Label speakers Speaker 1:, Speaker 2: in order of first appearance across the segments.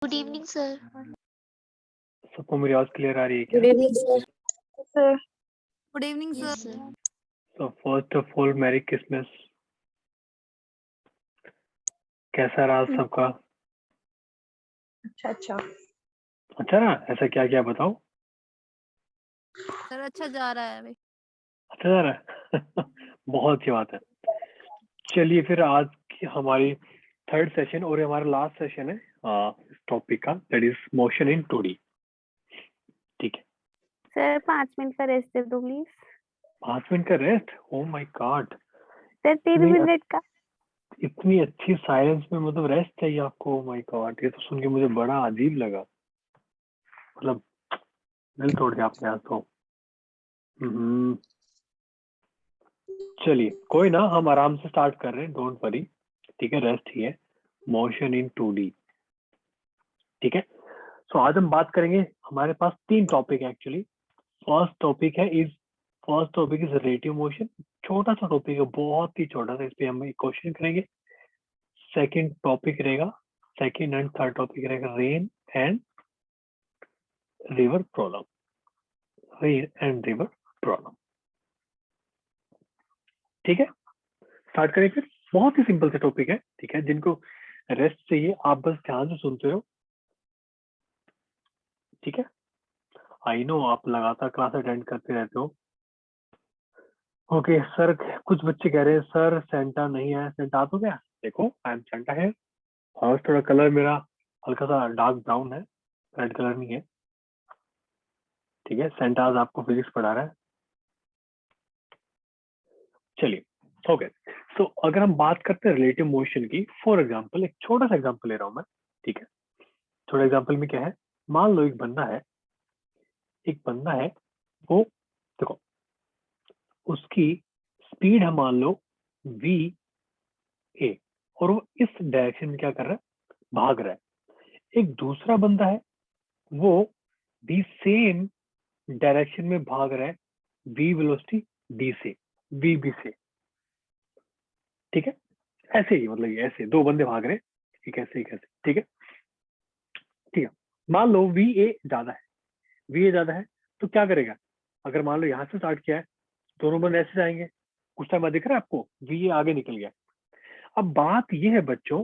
Speaker 1: Good evening sir.
Speaker 2: सबको मेरी आवाज क्लियर आ रही है क्या?
Speaker 3: Good evening sir.
Speaker 4: Sir
Speaker 3: good evening
Speaker 1: yes
Speaker 3: sir.
Speaker 1: Sir.
Speaker 2: So first of all, Merry Christmas. कैसा रहा सबका?
Speaker 4: अच्छा अच्छा
Speaker 2: अच्छा ना? ऐसा क्या क्या बताओ?
Speaker 3: सर अच्छा जा रहा है अभी।
Speaker 2: अच्छा जा रहा है? बहुत अच्छी बात है। चलिए फिर आज की हमारी थर्ड सेशन और ये हमारा लास्ट सेशन है इस टॉपिक का, that is motion in 2D। ठीक है,
Speaker 5: सर 5 मिनट का रेस्ट दे दो प्लीज।
Speaker 2: 5 मिनट का rest? Oh my God,
Speaker 5: sir 3
Speaker 2: नहीं,
Speaker 5: मिनट का।
Speaker 2: इतनी अच्छी साइलेंस में मतलब रेस्ट चाहिए आपको? ओ माय गॉड, ये तो सुन के मुझे बड़ा अजीब लगा, मतलब दिल तोड़ दिया आपने आज तो। चलिए कोई ना, हम आराम से स्टार्ट कर रहे हैं, डोंट वरी। ठीक है, रेस्ट ही है, मोशन इन 2D। ठीक है, सो आज हम बात करेंगे, हमारे पास 3 टॉपिक है actually. First topic is relative motion. छोटा सा टॉपिक है, बहुत ही छोटा सा, इस पे हम एक क्वेश्चन करेंगे। सेकंड टॉपिक रहेगा, सेकंड एंड थर्ड टॉपिक रहेगा rain and river problem. Rain and river problem. ठीक है, स्टार्ट करें फिर। बहुत ही सिंपल सा टॉपिक है, ठीक है, जिनको रेस्ट चाहिए आप बस ध्यान से सुनते रहो। ठीक है, आई नो आप लगातार क्लास अटेंड करते रहते हो। ओके सर, कुछ बच्चे कह रहे हैं सर सेंटा नहीं है। सेंटा तो क्या, देखो आई एम सेंटा है, और थोड़ा कलर मेरा हल्का सा डार्क ब्राउन है, रेड कलर नहीं है। ठीक है, सेंटा आज आपको फिजिक्स पढ़ा रहा है। चलिए ओके, तो अगर हम बात करते हैं रिलेटिव मोशन की, फॉर एग्जांपल एक छोटा सा एग्जांपल ले रहा हूं मैं। ठीक है, छोटा एग्जांपल में क्या है, मान लो एक बंदा है, वो देखो उसकी स्पीड है मान लो v a, और वो इस डायरेक्शन में क्या कर रहा है, भाग रहा है। एक दूसरा बंदा है, वो भी सेम डायरेक्शन में भाग रहा है, v वेलोसिटी d से, vb से। ठीक है, ऐसे ही, मतलब ये ऐसे 2 बंदे भाग रहे हैं, एक ऐसे एक ऐसे। ठीक है, ठीक है, मान लो va ज्यादा है, तो क्या करेगा, अगर मान लो यहाँ से स्टार्ट किया है, दोनों बंदे ऐसे जाएंगे, कुछ टाइम बाद दिख रहा है आपको va आगे निकल गया। अब बात ये है बच्चों,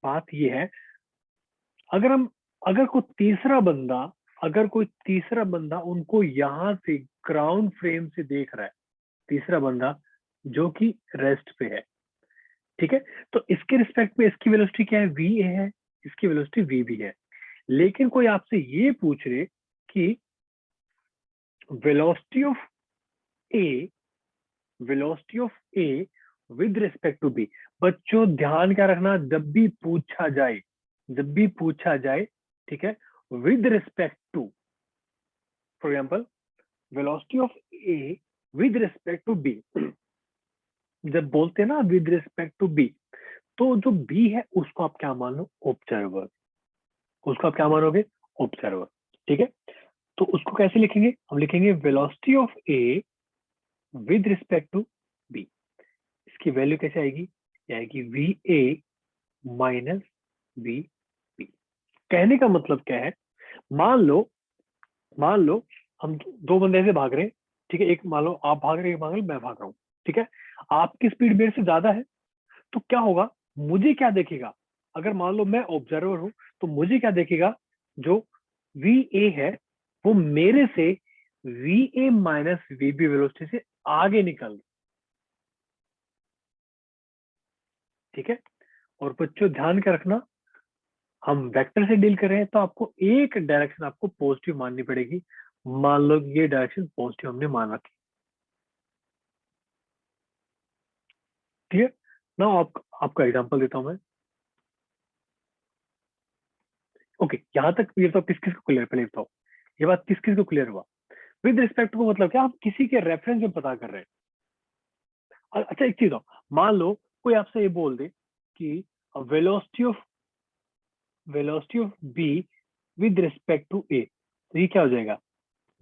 Speaker 2: बात ये है, अगर कोई तीसरा बंदा उनको यहाँ से ग्राउंड फ्रेम से देख रहा है, तीसरा बंदा जो कि रेस्ट पे है। ठीक है, तो इसके रिस्पेक्ट में इसकी वेलोसिटी क्या है, va है, इसकी वेलोसिटी vb है। लेकिन कोई आपसे ये पूछ रहे कि velocity of a with respect to b। बच्चों ध्यान क्या रखना, जब भी पूछा जाए, ठीक है, with respect to, for example velocity of a with respect to b, जब बोलते हैं ना विद रिस्पेक्ट टू b, तो जो b है उसको आप क्या मान लो, ऑब्जर्वर। उसको आप क्या मानोगे, ऑब्जर्वर। ठीक है, तो उसको कैसे लिखेंगे, हम लिखेंगे velocity of a with respect to b। इसकी वैल्यू कैसे आएगी, ये आएगी va माइनस vb। कहने का मतलब क्या है, मान लो हम 2 बंदे ऐसे भाग रहे हैं। ठीक है, एक मान लो आप भाग रहे हैं, मैं भाग रहा हूँ। ठीक है, आपकी स्पीड मेरे से ज्यादा है, तो क्या होगा, मुझे क्या देखेगा, अगर मान लो मैं ऑब्जर्वर हूं, तो मुझे क्या देखेगा, जो va है वो मेरे से va माइनस vb वेलोसिटी से आगे निकल। ठीक है, और बच्चों ध्यान क्या रखना, हम वेक्टर से डील कर रहे हैं, तो आपको एक डायरेक्शन आपको पॉजिटिव माननी पड़ेगी। मान लो ये डायरेक्शन पॉजिटिव हमने मान रखी। ठीक है ना, आपका एग्जांपल देता हूं मैं। ओके, यहाँ तक ये तो किस किस को क्लियर, पहले बताओ ये बात किस किस को क्लियर हुआ। विद रिस्पेक्ट को मतलब क्या, आप किसी के रेफरेंस में पता कर रहे हैं। अच्छा एक चीज हो, मान लो कोई आपसे ये बोल दे कि velocity of B with respect to A, तो ये क्या हो जाएगा,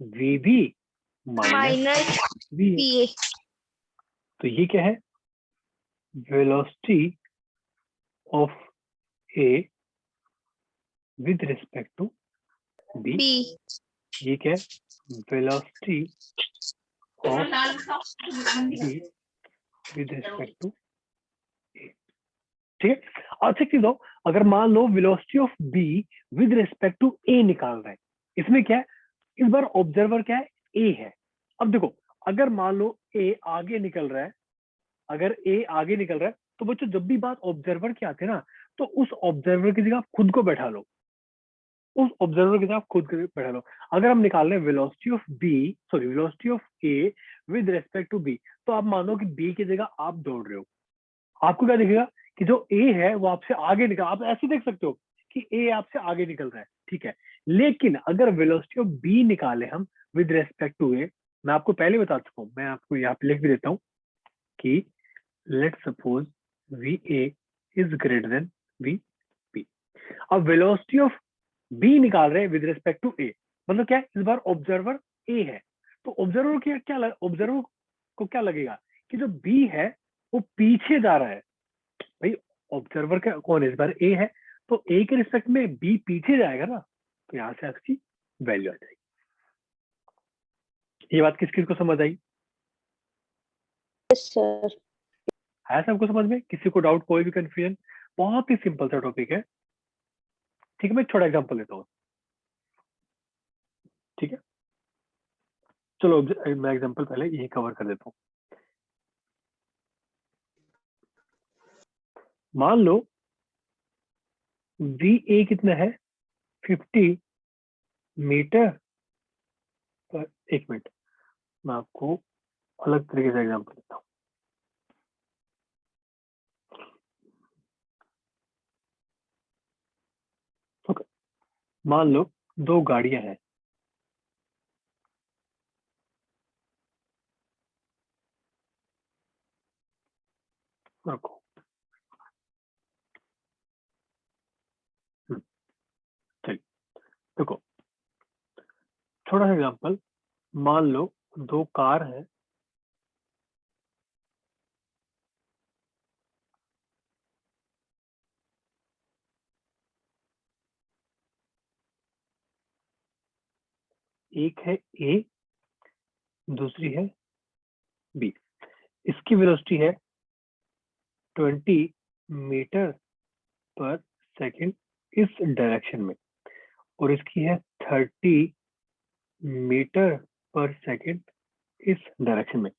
Speaker 2: vb माइनस va। तो ये क्या है, velocity of A with respect to B,
Speaker 3: B.
Speaker 2: ये क्या है, velocity of B with respect to A. ठीक है, अच्छा चीज हो, अगर मान लो velocity of B with respect to A निकाल रहे हैं, इसमें क्या है, इस बार ऑब्जर्वर क्या है, ए है। अब देखो, अगर मान लो ए आगे निकल रहा है, अगर ए आगे निकल रहा है, तो बच्चों जब भी बात ऑब्जर्वर की आती है ना, तो उस ऑब्जर्वर की जगह आप खुद को बैठा लो, उस ऑब्जर्वर की जगह आप खुद को बैठा लो। अगर हम निकाल रहे हैं velocity of B, sorry velocity of A with respect to B, तो आप मानो कि बी की जगह आप दौड़ रहे हो, आपको क्या दिखेगा कि जो ए है वो आपसे आगे निकल, आप ऐसे देख सकते हो कि ए आपसे आगे निकल रहा है, ठीक है। लेकिन अगर वेलोसिटी ऑफ बी निकाले हम विद रेस्पेक्ट टू ए, मैं आपको पहले बता चुका हूँ, मैं आपको यहाँ पे लिख भी देता हूँ कि let suppose V A is greater than V B. अब वेलोसिटी ऑफ बी निकाल रहे हैं विद रिस्पेक्ट टू ए, मतलब क्या है, इस बार ऑब्जर्वर ए है, तो ऑब्जर्वर क्या ऑब्जर्वर को क्या लगेगा कि जो बी है वो पीछे जा रहा है। भाई ऑब्जर्वर का कौन है, इस बार ए है, तो ए के रिस्पेक्ट में बी पीछे जाएगा ना, तो यहां से आपकी वैल्यू आ जाएगी। ये बात किस किस को समझ आई?
Speaker 5: सर
Speaker 2: है सबको समझ में? किसी को डाउट, कोई भी कंफ्यूजन? बहुत ही सिंपल सा टॉपिक है, ठीक है। मैं एक छोटा एग्जांपल देता हूँ, ठीक है। चलो मैं एग्जांपल पहले यही कवर कर देता हूँ। मान लो वी ए कितना है, 50 मीटर पर, एक मिनट मैं आपको अलग तरीके से एग्जांपल देता हूँ। ओके, मान लो दो गाड़ियां हैं, रखो, चलिए देखो, छोटा सा एग्जांपल, मान लो दो कार है, एक है ए, दूसरी है बी। इसकी वेलोसिटी है 20 मीटर पर सेकंड इस डायरेक्शन में, और इसकी है 30 मीटर पर सेकंड इस डायरेक्शन में।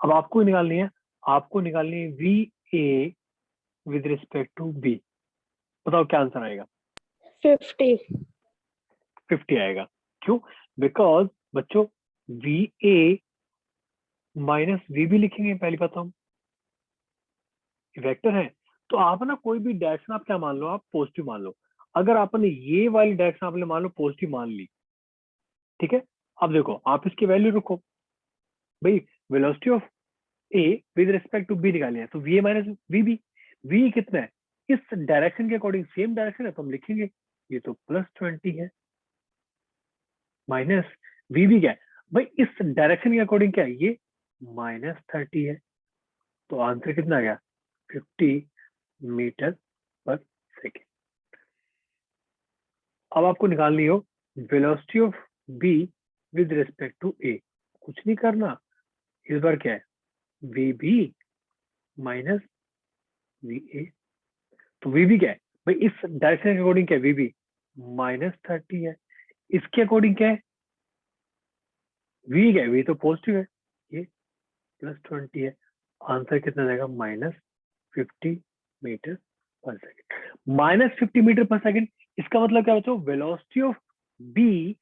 Speaker 2: अब आपको निकालनी है, आपको निकालनी है V A with respect to B. बताओ क्या आंसर आएगा?
Speaker 5: 50।
Speaker 2: 50 आएगा। क्यों? बिकॉज बच्चों V A minus V B लिखेंगे, पहली बात, हम वेक्टर है, तो आप ना कोई भी डायरेक्शन आप क्या मान लो, आप पॉजिटिव मान लो। अगर आपने ये वाली डायरेक्शन आपने मान लो पॉजिटिव मान ली, ठीक है। अब देखो आप इसकी वैल्यू रखो, भाई velocity of A with respect to B निकाले हैं, तो V A minus V B, V कितना है, इस डायरेक्शन के अकॉर्डिंग सेम डायरेक्शन है तो हम लिखेंगे ये तो +20 है, माइनस वी बी क्या है, भाई इस डायरेक्शन के अकॉर्डिंग क्या है, ये -30 है, तो आंसर कितना आ गया, 50 मीटर पर सेकेंड। अब आपको निकालनी हो velocity of B with respect to A, कुछ नहीं करना, इस बार क्या है, V B minus V A, तो वी बी क्या है, भाई इस डायरेक्शन के अकॉर्डिंग क्या है, वी बी -30 है, इसके अकॉर्डिंग क्या है, वी क्या है, वी तो पॉजिटिव है, ये +20 है, आंसर कितना जाएगा, -50 मीटर पर सेकेंड। -50 मीटर पर सेकेंड, इसका मतलब क्या बच्चों, velocity of B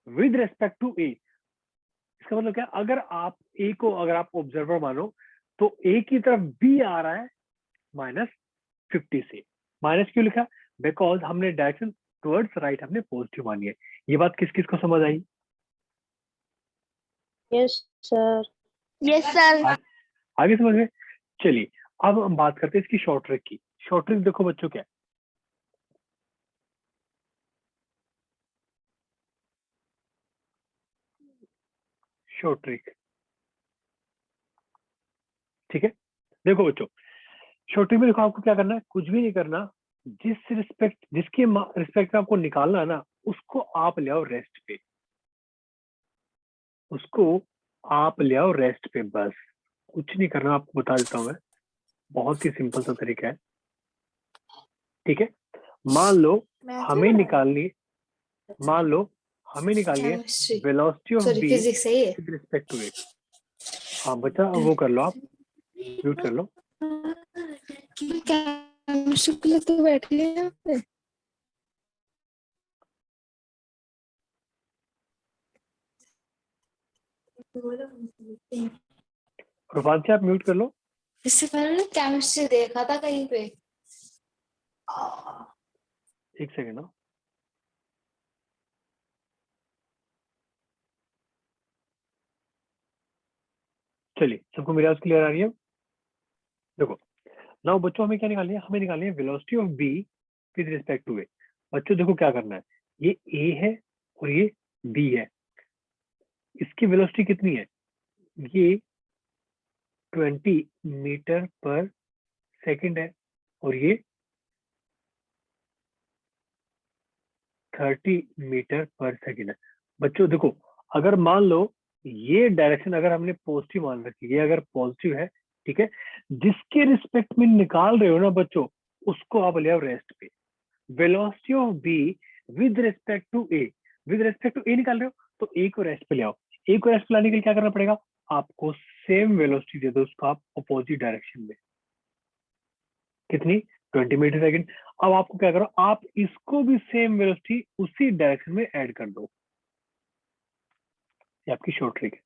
Speaker 2: with respect to A. इसका मतलब क्या, अगर आप ए को अगर आप ऑब्जर्वर मानो, तो ए की तरफ बी आ रहा है -50 से। माइनस क्यों लिखा, बिकॉज हमने डायरेक्शन टुवर्ड्स राइट हमने पॉजिटिव मानी है। ये बात किस किस को समझ आई?
Speaker 5: Yes sir.
Speaker 3: Yes sir.
Speaker 2: आगे समझ में? चलिए अब हम बात करते हैं इसकी शॉर्ट ट्रिक की। शॉर्ट ट्रिक देखो बच्चों क्या है, शॉर्ट ट्रिक, ठीक है। देखो बच्चों, शॉर्ट ट्रिक में देखो आपको क्या करना है, कुछ भी नहीं करना, जिसके रिस्पेक्ट में आपको निकालना है ना, उसको आप ले आओ रेस्ट पे, उसको आप ले आओ रेस्ट पे, बस कुछ नहीं करना, आपको बता देता हूं मैं, बहुत ही सिंपल सा तरीका है, ठीक है। मान लो हमें निकालनी है वेलोसिटी ऑफ बी
Speaker 5: फिजिक्स है ये।
Speaker 2: विद रिस्पेक्ट टू ए। हाँ बच्चा, वो कर लो, आप म्यूट कर लो।
Speaker 5: केमिस्ट्री के लिए तो बैठे हैं यहाँ पे।
Speaker 2: रूपांश जी, आप म्यूट कर लो।
Speaker 5: इससे पहले केमिस्ट्री देखा था कहीं पे।
Speaker 2: एक सेकेंड ना, चलिए, सबको मेरी आवाज क्लियर आ रही है? देखो नाउ बच्चों, हमें क्या निकालनी है, हमें निकालनी है velocity of B with respect to A. बच्चों देखो क्या करना है, ये ए है और ये बी है, इसकी वेलोसिटी कितनी है, ये 20 मीटर पर सेकंड है और ये 30 मीटर पर सेकंड है। बच्चों देखो, अगर मान लो ये डायरेक्शन अगर हमने पॉजिटिव मान रखी है, अगर पॉजिटिव है, ठीक है, जिसके रिस्पेक्ट में निकाल रहे हो ना बच्चों, उसको आप ले आओ रेस्ट पे। Velocity of B with respect to A, with respect to A निकाल रहे हो तो ए को रेस्ट पे ले आओ। ए को रेस्ट पे लाने के लिए क्या करना पड़ेगा, आपको सेम वेलोसिटी दे दो उसको आप अपोजिट डायरेक्शन में, कितनी, 20 मीटर सेकंड। अब आपको क्या करो, आप इसको भी सेम वेलोसिटी उसी डायरेक्शन में ऐड कर दो, ये आपकी शॉर्ट ट्रिक है।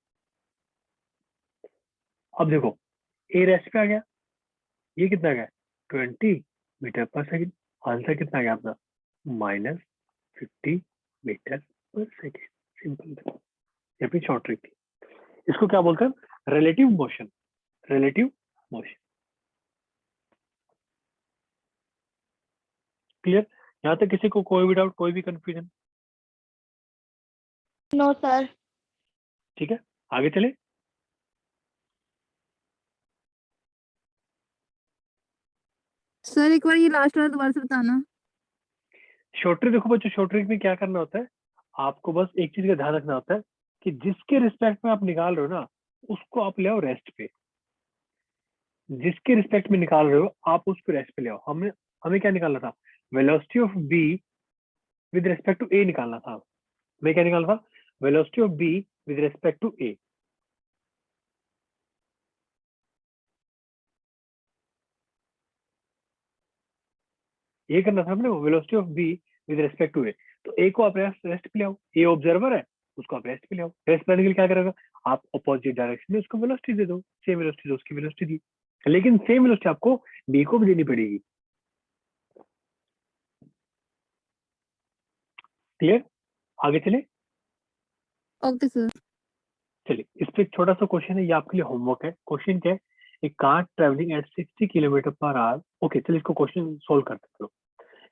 Speaker 2: अब देखो ए रेस्ट पे आ गया, ये कितना आ गया, 20 मीटर पर सेकंड, आंसर कितना आ गया आपका, -50 मीटर पर सेकंड। सिंपल, ये अपनी शॉर्ट ट्रिक थी। इसको क्या बोलते हैं, relative motion, relative motion. Clear? यहाँ तक किसी को कोई भी डाउट, कोई भी कंफ्यूजन?
Speaker 5: No sir.
Speaker 2: ठीक है, आगे चले।
Speaker 3: सर एक बार ये लास्ट वाला दोबारा से बताना।
Speaker 2: शॉर्ट ट्रिक देखो बच्चों, शॉर्ट ट्रिक में क्या करना होता है, आपको बस एक चीज का ध्यान रखना होता है कि जिसके रिस्पेक्ट में आप निकाल रहे हो ना, उसको आप ले आओ रेस्ट पे। जिसके रिस्पेक्ट में निकाल रहे हो आप उसको रेस्ट पे ले आओ। हमें क्या निकालना था, velocity of B with respect to A निकालना था। हमें क्या निकालना था, velocity of B with respect to A. ये करना था हमने, velocity of B with respect to A. तो ए को आप रेस्ट पे ले आओ, ए ऑब्जर्वर है, उसको आप रेस्ट पे ले आओ। रेस्ट पे आने के लिए क्या करेगा, आप अपोजिट डायरेक्शन में उसको वेलोसिटी दे दो, सेम वेलोसिटी दो, उसकी वेलोसिटी दी, लेकिन सेम वेलोसिटी आपको बी को भी देनी पड़ेगी। क्लियर? आगे चले।
Speaker 3: Okay sir.
Speaker 2: चलिए, इस पे एक छोटा सा क्वेश्चन है, ये आपके लिए होमवर्क है। क्वेश्चन क्या है, a car travelling at 60 kilometre per hour. Okay चलिए, इसको क्वेश्चन सोल्व करते हैं।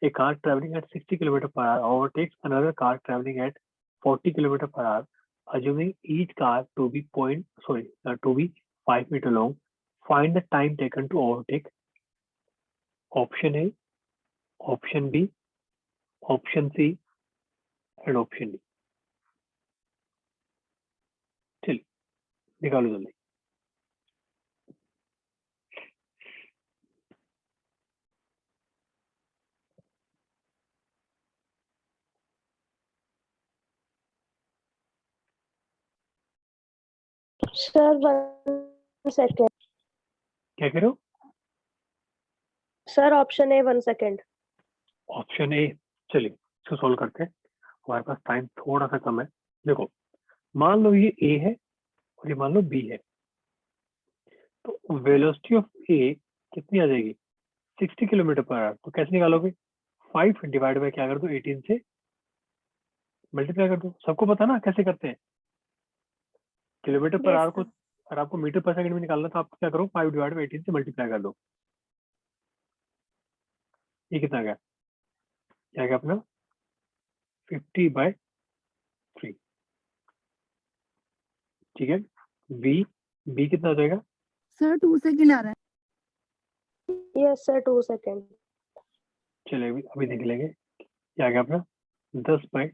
Speaker 2: A car traveling at 60 km per hour overtakes another car traveling at 40 km per hour, assuming each car to be 5 meter long. Find the time taken to overtake. Option A, option B, option C, and option D. चलिए निकालो जल्दी।
Speaker 5: Sir 1 second.
Speaker 2: क्या कह रहे हो?
Speaker 5: Sir option A 1 second.
Speaker 2: Option A. चलिए इसको solve करते हैं, हमारे पास टाइम थोड़ा सा कम है। देखो, मान लो ये ए है और ये मान लो बी है, तो वेलोसिटी ऑफ ए कितनी आ जाएगी, 60 किलोमीटर पर आवर। तो कैसे निकालोगे, 5 डिवाइड बाय क्या कर दो, 18 से मल्टीप्लाई कर दो। सबको पता ना कैसे करते हैं, किलोमीटर पर आवर को अगर आपको मीटर पर सेकंड में निकालना तो आप क्या करो, 5 डिवाइड बाय 18 से मल्टीप्लाई कर दो। ये कितना गया, क्या गया अपना 50/3। ठीक है, बी बी कितना हो जाएगा,
Speaker 3: सर 2 सेकंड आ रहा है।
Speaker 5: Yes sir 2 second.
Speaker 2: चलिए अभी देख लेंगे क्या आ गया अपना 10/3।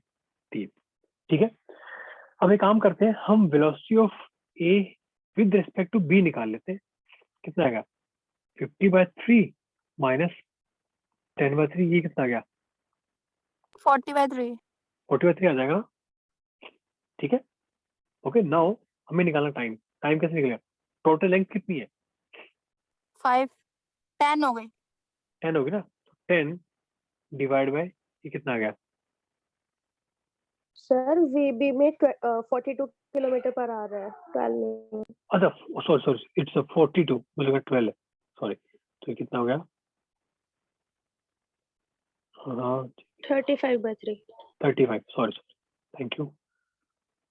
Speaker 2: ठीक है, अब एक काम करते हैं, हम velocity of A with respect to B निकाल लेते हैं। कितना आएगा 50/3 माइनस 10/3, ये कितना आ गया
Speaker 3: 40/3।
Speaker 2: 40/3 आ जाएगा। ठीक है, ओके। नाउ हमें निकालना टाइम। टाइम कैसे निकलेगा, टोटल लेंथ कितनी है
Speaker 3: 5 10 हो गई।
Speaker 2: 10 होगी ना, 10 डिवाइड बाय ये कितना आ गया
Speaker 5: सर वीबी में 42 किलोमीटर पर आ रहा है 12 में।
Speaker 2: अच्छा सॉरी सॉरी, इट्स 42, मुझे लगा 12 है, सॉरी। तो ये कितना हो गया, हाँ
Speaker 5: 35/3।
Speaker 2: 35, sorry sorry, thank you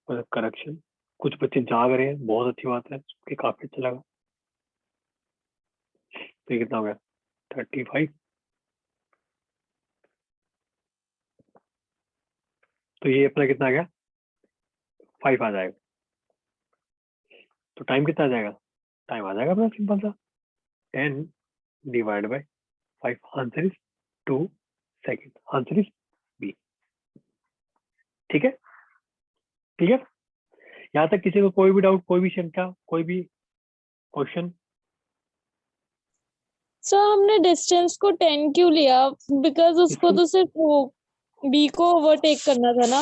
Speaker 2: for the correction. कुछ बच्चे जाग रहे हैं, बहुत अच्छी बात है, कि काफी अच्छा लगा। तो ये कितना हो गया 35, तो ये अपना कितना आ गया 5 आ जाएगा। तो टाइम कितना आ जाएगा, टाइम आ जाएगा अपना सिंपल सा 10 divide by 5, answer is 2 second, answer is B. ठीक है, ठीक है, यहाँ तक किसी को कोई भी डाउट, कोई भी शंका, कोई भी क्वेश्चन?
Speaker 1: सर हमने डिस्टेंस को 10 क्यों लिया? बिकॉज उसको
Speaker 2: इसको
Speaker 1: तो सिर्फ वो बी को ओवरटेक करना था ना।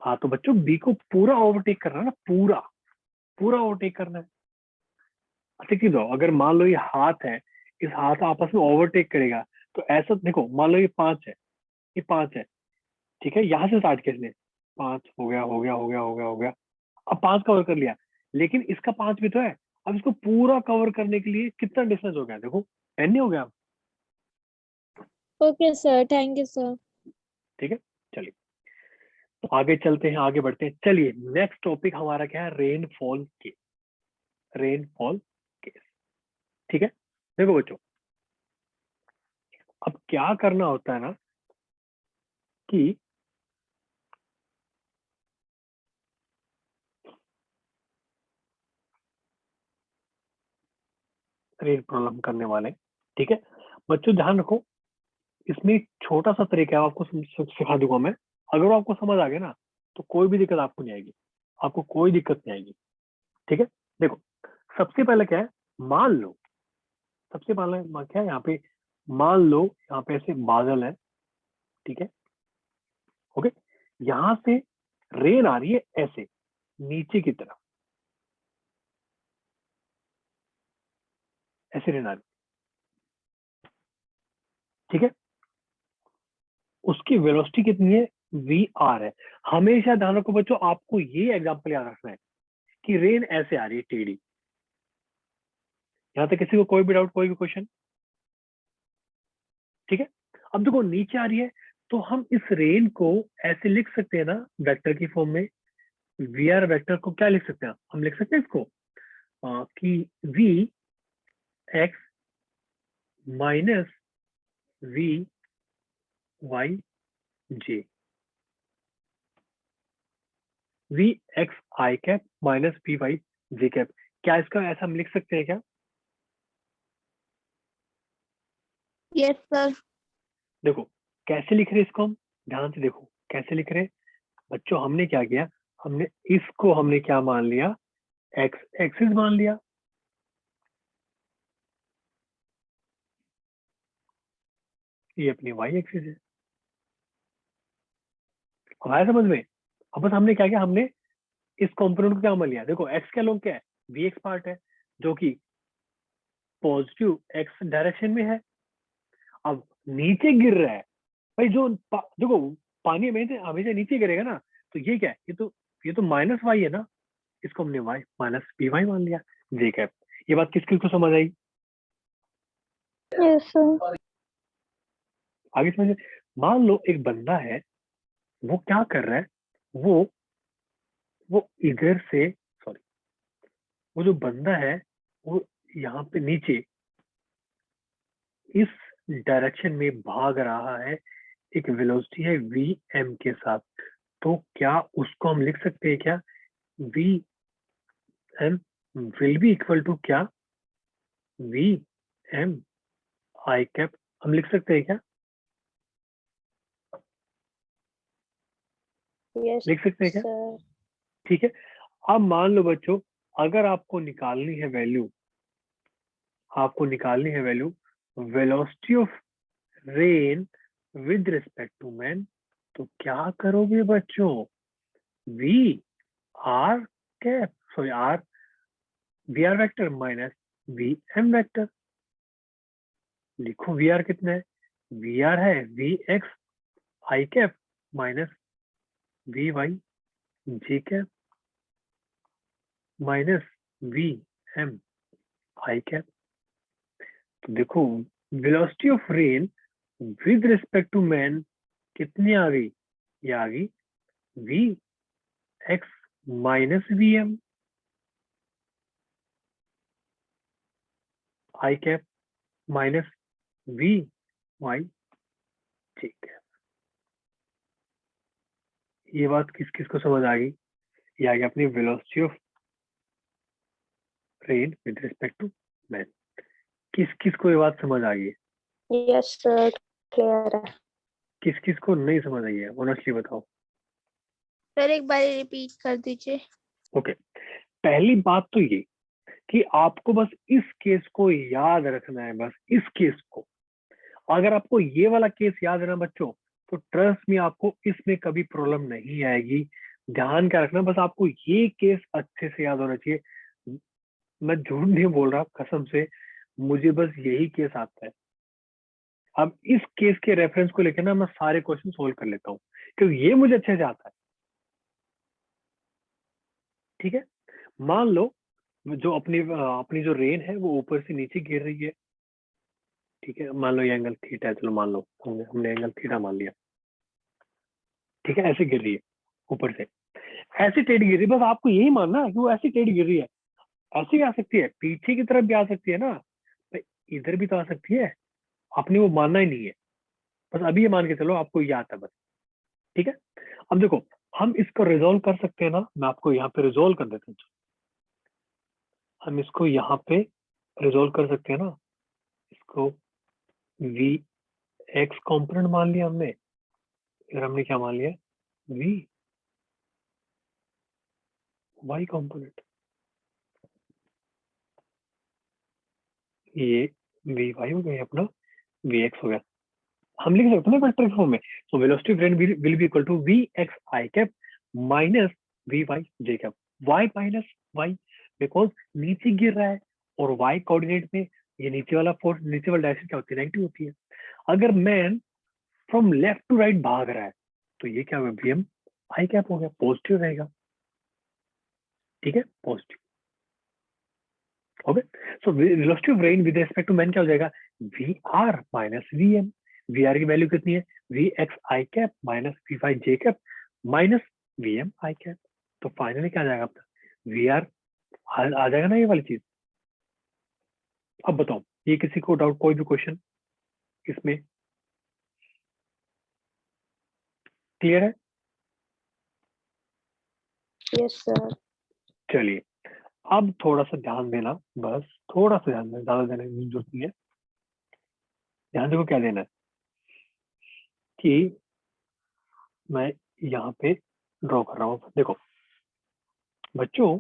Speaker 2: हाँ, तो बच्चों बी को पूरा ओवरटेक करना है ना, पूरा पूरा ओवरटेक करना है। अच्छा की दो, अगर मान लो ये हाथ है, इस हाथ आपस में ओवरटेक करेगा, तो ऐसा देखो, मान लो ये 5 है, ये 5 है, ठीक है, यहाँ से स्टार्ट किसने 5 हो गया हो गया हो गया हो गया हो गया, अब 5 कवर कर लिया, लेकिन इसका 5 भी तो है। अब इसको पूरा कवर करने के लिए कितना डिस्टेंस हो गया, देखो 10 नहीं हो गया।
Speaker 1: Okay sir, thank you sir.
Speaker 2: ठीक है, चलिए तो आगे चलते हैं, आगे बढ़ते हैं। चलिए नेक्स्ट टॉपिक हमारा क्या है, रेनफॉल केस। रेनफॉल केस, ठीक है। देखो बच्चों, अब क्या करना होता है ना कि रेन प्रॉब्लम करने वाले, ठीक है बच्चों, ध्यान रखो, इसमें एक छोटा सा तरीका है, आपको सिखा दूंगा मैं। अगर आपको समझ आ गया ना, तो कोई भी दिक्कत आपको नहीं आएगी, आपको कोई दिक्कत नहीं आएगी। ठीक है, देखो सबसे पहले क्या है, मान लो, सबसे पहले क्या है यहाँ पे, मान लो यहाँ पे ऐसे बादल है, ठीक है, ओके, यहाँ से रेन आ रही है ऐसे नीचे की तरफ, ऐसे रेन आ रही है, ठीक है, उसकी वेलोसिटी कितनी है वी आर है। हमेशा ध्यान रखो बच्चों, आपको ये एग्जांपल याद रखना है कि रेन ऐसे आ रही है टेढ़ी। यहाँ तक किसी को कोई भी डाउट, कोई भी क्वेश्चन? ठीक है, अब देखो नीचे आ रही है, तो हम इस रेन को ऐसे लिख सकते हैं ना वेक्टर की फॉर्म में। वी आर वेक्टर को क्या लिख सकते हैं, हम लिख सकते हैं इसको कि V X minus V Y J, V X I cap minus V Y J cap. क्या इसका ऐसा हम लिख सकते हैं क्या?
Speaker 5: Yes sir.
Speaker 2: देखो कैसे लिख रहे हैं इसको हम, ध्यान से देखो कैसे लिख रहे हैं बच्चों। हमने क्या किया, हमने इसको हमने क्या मान लिया, एक्स एक्सिस मान लिया, ये अपनी वाई एक्सिस है। अब आया समझ में? अब बस हमने क्या किया, हमने इस कंपोनेंट को क्या मान लिया, देखो एक्स का लोग क्या है, वी एक्स पार्ट है, जो कि पॉजिटिव एक्स डायरेक्शन में है। अब नीचे गिर रहा है भाई, देखो पानी हमेशा हमेशा नीचे गिरेगा ना, तो ये क्या है, ये तो माइनस वाई है ना, इसको हमने वाई माइनस बी वाई मान लिया जे कैप। ये बात किस किस को समझ आई?
Speaker 1: Yes sir.
Speaker 2: आगे समझे। मान लो एक बंदा है, वो क्या कर रहा है, वो इधर से, सॉरी, वो जो बंदा है वो यहाँ पे नीचे इस डायरेक्शन में भाग रहा है, एक वेलोसिटी है वी एम के साथ। तो क्या उसको हम लिख सकते हैं क्या, V M will be equal to क्या, वी एम आई कैप, हम लिख सकते हैं क्या?
Speaker 5: यस
Speaker 2: लिख सकते हैं क्या?
Speaker 5: सर।
Speaker 2: ठीक है। अब मान लो बच्चों, अगर आपको निकालनी है value, velocity of rain with respect to man, तो क्या करोगे बच्चों? V R cap, sorry R, V R vector minus V M vector. लिखो वी आर कितना है? वी आर है V X I cap minus V Y J cap minus V M I cap. तो देखो velocity of rain with respect to man कितनी आ गई? ये आ गई V X minus V M I cap minus V Y J cap. ये बात किस किस को समझ आ गई? ये आ गई अपनी velocity of rain with respect to man. किस किस को ये बात समझ आ गई है?
Speaker 5: यस सर, क्लियर है।
Speaker 2: किस किस को नहीं समझ आई है? ऑनेस्टली बताओ।
Speaker 3: सर एक बार रिपीट कर दीजिए।
Speaker 2: ओके, पहली बात तो ये कि आपको बस इस केस को याद रखना है, बस इस केस को। अगर आपको ये वाला केस याद है ना बच्चों, तो ट्रस्ट में आपको इसमें कभी प्रॉब्लम नहीं आएगी। ध्यान क्या रखना, बस आपको ये केस अच्छे से याद होना चाहिए। मैं झूठ नहीं बोल रहा, कसम से मुझे बस यही केस आता है। अब इस केस के रेफरेंस को लेकर ना मैं सारे क्वेश्चन सोल्व कर लेता हूँ, क्योंकि ये मुझे अच्छे से आता है। ठीक है, मान लो जो अपनी जो रेन है वो ऊपर से नीचे गिर रही है। ठीक है, मान लो ये एंगल थीटा है, चलो मान लो हमने एंगल थीटा मान लिया। ठीक है, ऐसे गिर रही है ऊपर से, ऐसी टेढ़ी गिर रही है। बस आपको यही मानना है कि वो ऐसी टेढ़ी गिर रही है। ऐसे भी आ सकती है, पीछे की तरफ भी आ सकती है ना, तो इधर भी तो आ सकती है। आपने वो मानना ही नहीं है, बस अभी ये मान के चलो आपको ये आता है बस। ठीक है, अब देखो हम इसको रिजोल्व कर सकते हैं ना। मैं आपको यहाँ पे रिजोल्व कर देता हूँ। हम इसको यहाँ पे रिजोल्व कर सकते हैं ना। इसको वी एक्स कॉम्पोनेंट मान लिया हमने, फिर हमने क्या मान लिया? V Y component. ये वी वाई हो गया, अपना वी एक्स हो गया। हम लिख सकते हैं ना वेक्टर फॉर्म में। So velocity of rain will be equal to V X I cap minus V Y J cap. Y minus Y, because नीचे गिर रहा है और वाई कोऑर्डिनेट में ये नीचे वाला फोर्स, नीचे वाला डायरेक्शन क्या होती है? नेगेटिव होती है। अगर man from left to right भाग रहा है तो ये क्या होगा? वी एम आई कैप हो गया, पॉजिटिव रहेगा। ठीक है, positive. Okay, so velocity of rain with respect to man क्या हो जाएगा? V R minus V M. V R की वैल्यू कितनी है? V X I cap minus V Y J cap minus V M I cap. तो finally क्या आ जाएगा आपका? वी आर आ जाएगा ना ये वाली चीज। अब बताओ, ये किसी को डाउट, कोई भी क्वेश्चन इसमें? क्लियर है?
Speaker 5: Yes sir.
Speaker 2: चलिए, अब थोड़ा सा ध्यान देना, बस थोड़ा सा ध्यान देना, ज्यादा देने की जरूरत नहीं है। ध्यान देखो क्या देना है कि मैं यहाँ पे ड्रॉ कर रहा हूँ। देखो बच्चों,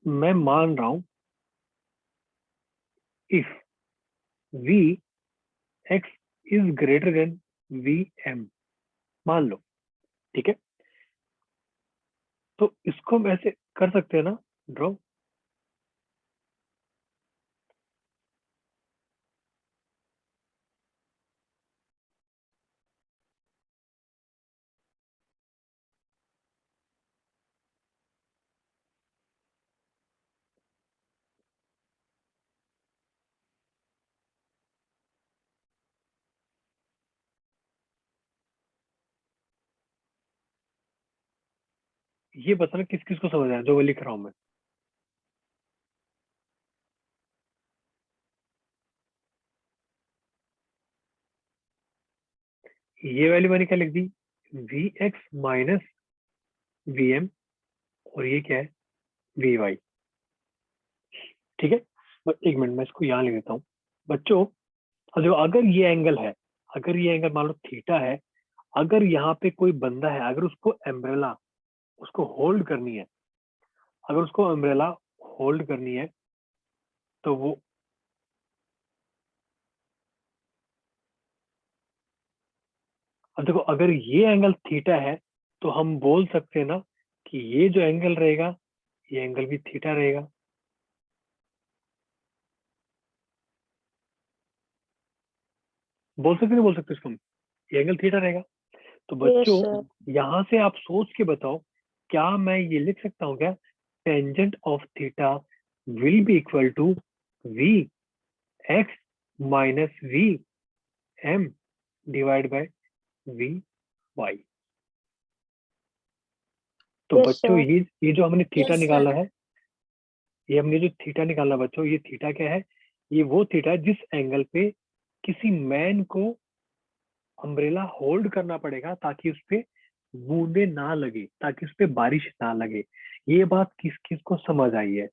Speaker 2: मैं मान रहा हूं if V X is greater than V M, मान लो। ठीक है, तो इसको हम ऐसे कर सकते हैं ना ड्रॉ। ये बताना किस किस को समझ आया जो मैं लिख रहा हूं मैं। ये वैल्यू मैंने क्या लिख दी? V X minus V M, और ये क्या है? V Y. ठीक है, बस एक मिनट मैं इसको यहाँ लिख देता हूँ बच्चों। जो अगर ये एंगल है, अगर ये एंगल मान लो थीटा है, अगर यहाँ पे कोई बंदा है, अगर उसको अम्ब्रेला उसको होल्ड करनी है, अगर उसको अम्ब्रेला होल्ड करनी है तो वो अब देखो, अगर ये एंगल थीटा है तो हम बोल सकते हैं ना कि ये जो एंगल रहेगा ये एंगल भी थीटा रहेगा। बोल सकते नहीं बोल सकते इसको हम, ये एंगल थीटा रहेगा। तो
Speaker 5: यस
Speaker 2: बच्चों
Speaker 5: सर।
Speaker 2: यहाँ से आप सोच के बताओ, क्या मैं ये लिख सकता हूँ क्या, tangent of theta will be equal to V X minus V M divide by V Y. तो
Speaker 5: यस
Speaker 2: बच्चों
Speaker 5: सर।
Speaker 2: ये जो हमने थीटा
Speaker 3: Yes,
Speaker 2: निकाला
Speaker 3: sir.
Speaker 2: है, ये हमने जो थीटा निकाला बच्चों, ये थीटा क्या है, ये वो थीटा है जिस एंगल पे किसी मैन को अम्ब्रेला होल्ड करना पड़ेगा ताकि उस पे बूंदे ना लगे, ताकि उस पे बारिश ना लगे। ये बात किस किस को समझ आई है?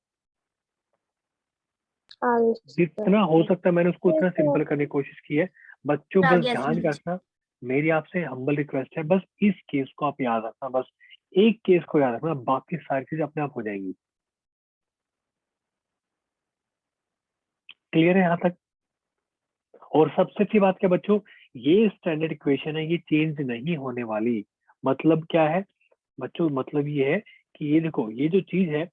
Speaker 5: आगे
Speaker 2: जितना हो सकता है मैंने उसको
Speaker 1: Yes,
Speaker 2: उतना
Speaker 1: sir.
Speaker 2: सिंपल करने की कोशिश की है। बच्चों
Speaker 3: आ
Speaker 2: बस
Speaker 3: गया
Speaker 2: ध्यान
Speaker 3: समझ।
Speaker 2: रखना, मेरी आपसे हम्बल रिक्वेस्ट है, बस इस केस को आप याद रखना, बस एक केस को याद रखना, बाकी सारी चीज अपने आप हो जाएंगी। क्लियर है यहाँ तक? और सबसे अच्छी बात क्या बच्चों, ये स्टैंडर्ड इक्वेशन है, ये चेंज नहीं होने वाली। मतलब क्या है बच्चों, मतलब ये है कि ये देखो, ये जो चीज है,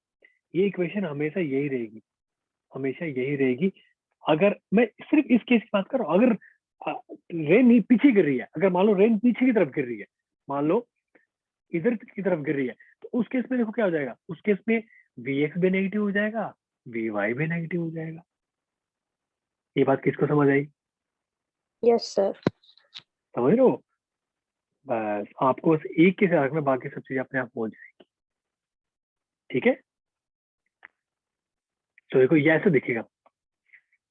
Speaker 2: ये इक्वेशन हमेशा यही रहेगी, हमेशा यही रहेगी। अगर मैं सिर्फ इस केस की बात कर रहा हूँ, अगर रेन पीछे गिर रही है, अगर मान लो रेन पीछे की तरफ गिर रही है, मान लो इधर की तरफ गिर रही है, तो उस केस में देखो क्या हो जाएगा, उस केस में वी एक्स भी नेगेटिव हो जाएगा, वी वाई भी नेगेटिव हो जाएगा। ये बात किसको समझ आई?
Speaker 5: Yes sir.
Speaker 2: समझ रहे हो? बस आपको बस एक के साथ रखना, बाकी सब चीजें अपने आप हो जाएगी। ठीक है, तो देखो ये ऐसे दिखेगा,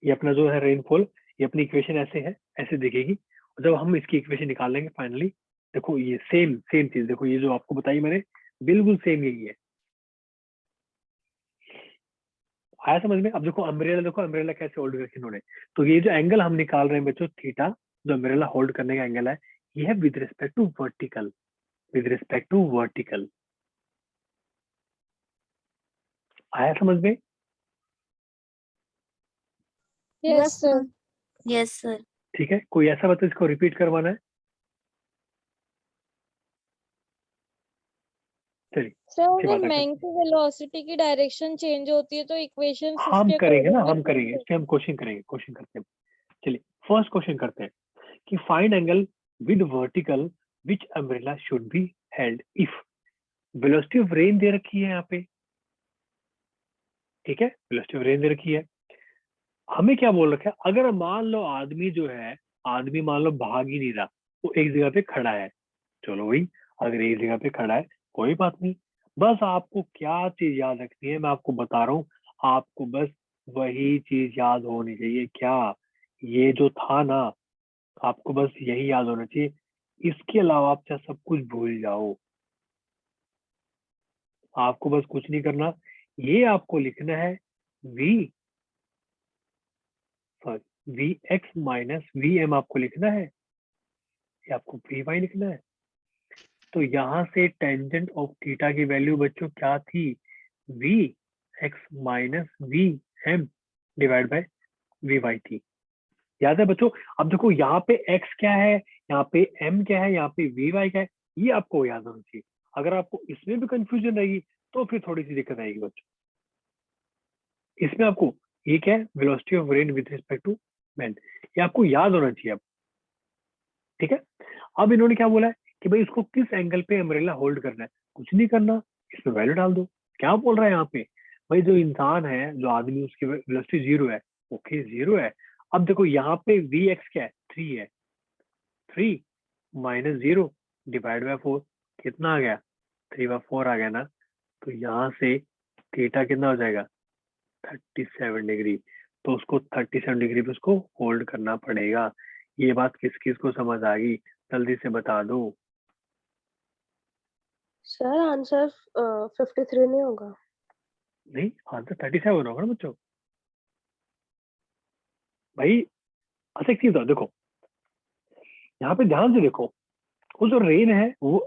Speaker 2: ये अपना जो है रेनफॉल, ये अपनी इक्वेशन ऐसे है, ऐसे दिखेगी। और जब हम इसकी इक्वेशन निकाल लेंगे फाइनली, देखो ये सेम सेम चीज, देखो ये जो आपको बताई मैंने, बिल्कुल सेम यही है। आया समझ में? अब देखो अम्ब्रेला कैसे होल्ड करके इन्होंने, तो ये जो एंगल हम निकाल रहे हैं बच्चों थीटा, जो अम्ब्रेला होल्ड करने का एंगल है, ये है with respect to vertical, with respect to vertical. आया समझ में?
Speaker 1: Yes, sir.
Speaker 3: Yes, sir.
Speaker 2: ठीक है, कोई ऐसा बता इसको रिपीट करवाना है? चलिए
Speaker 1: सर
Speaker 2: अच्छी
Speaker 1: अगर
Speaker 2: बात है,
Speaker 1: मैन की वेलोसिटी की डायरेक्शन चेंज होती है तो इक्वेशंस
Speaker 2: हम
Speaker 1: उसके
Speaker 2: करेंगे ना,
Speaker 1: अकॉर्डिंगली
Speaker 2: हम
Speaker 1: चेंज
Speaker 2: करेंगे इस
Speaker 1: होती
Speaker 2: पे, हम क्वेश्चन करेंगे, क्वेश्चन करते हैं। चलिए फर्स्ट क्वेश्चन करते हैं कि find angle with vertical which umbrella should be held if velocity of rain दे रखी है यहाँ पे। ठीक है, वेलोसिटी ऑफ रेन दे रखी है, हमें क्या बोल रखा है, अगर मान लो आदमी जो है, आदमी मान लो भाग ही नहीं रहा, वो एक जगह पे खड़ा है। चलो भाई, अगर एक जगह पे खड़ा है कोई बात नहीं, बस आपको क्या चीज याद रखनी है मैं आपको बता रहा हूँ, आपको बस वही चीज याद होनी चाहिए। क्या? ये जो था ना, आपको बस यही याद होना चाहिए, इसके अलावा आप चाहे सब कुछ भूल जाओ, आपको बस कुछ नहीं करना, ये आपको लिखना है v, sorry V X minus V M आपको लिखना है, या आपको वी वाई लिखना है। तो यहाँ से टेंजेंट ऑफ थीटा की वैल्यू बच्चों क्या थी, V X minus V M divide by V Y थी। याद है बच्चों? अब देखो यहाँ पे x क्या है, यहाँ पे m क्या है, यहाँ पे वी वाई क्या है, ये आपको याद होना चाहिए। अगर आपको इसमें भी कंफ्यूजन रहेगी तो फिर थोड़ी सी दिक्कत आएगी बच्चों। इसमें आपको ये क्या है, velocity of rain with respect to man, ये आपको याद होना चाहिए अब। ठीक है, अब इन्होंने क्या बोला है कि भाई इसको किस एंगल पे अम्ब्रेला होल्ड करना है, कुछ नहीं करना, इसमें वैल्यू डाल दो। क्या बोल रहा है यहाँ पे, भाई जो इंसान है, जो आदमी, उसकी वेलोसिटी जीरो है, ओके जीरो है। अब देखो यहाँ पे वी एक्स क्या है, 3 है, 3 माइनस जीरो डिवाइड बाय 4, कितना आ गया, 3/4 आ गया ना। तो यहाँ से थीटा कितना हो जाएगा, 37 डिग्री। तो उसको 37 डिग्री पे उसको होल्ड करना पड़ेगा। ये बात किस किस को समझ आ गई, जल्दी से बता दो।
Speaker 5: सर आंसर 53 नहीं होगा?
Speaker 2: नहीं, आंसर 37 होगा ना बच्चों। भाई अच्छा एक चीज देखो, यहाँ पे ध्यान से देखो, वो जो रेन है वो,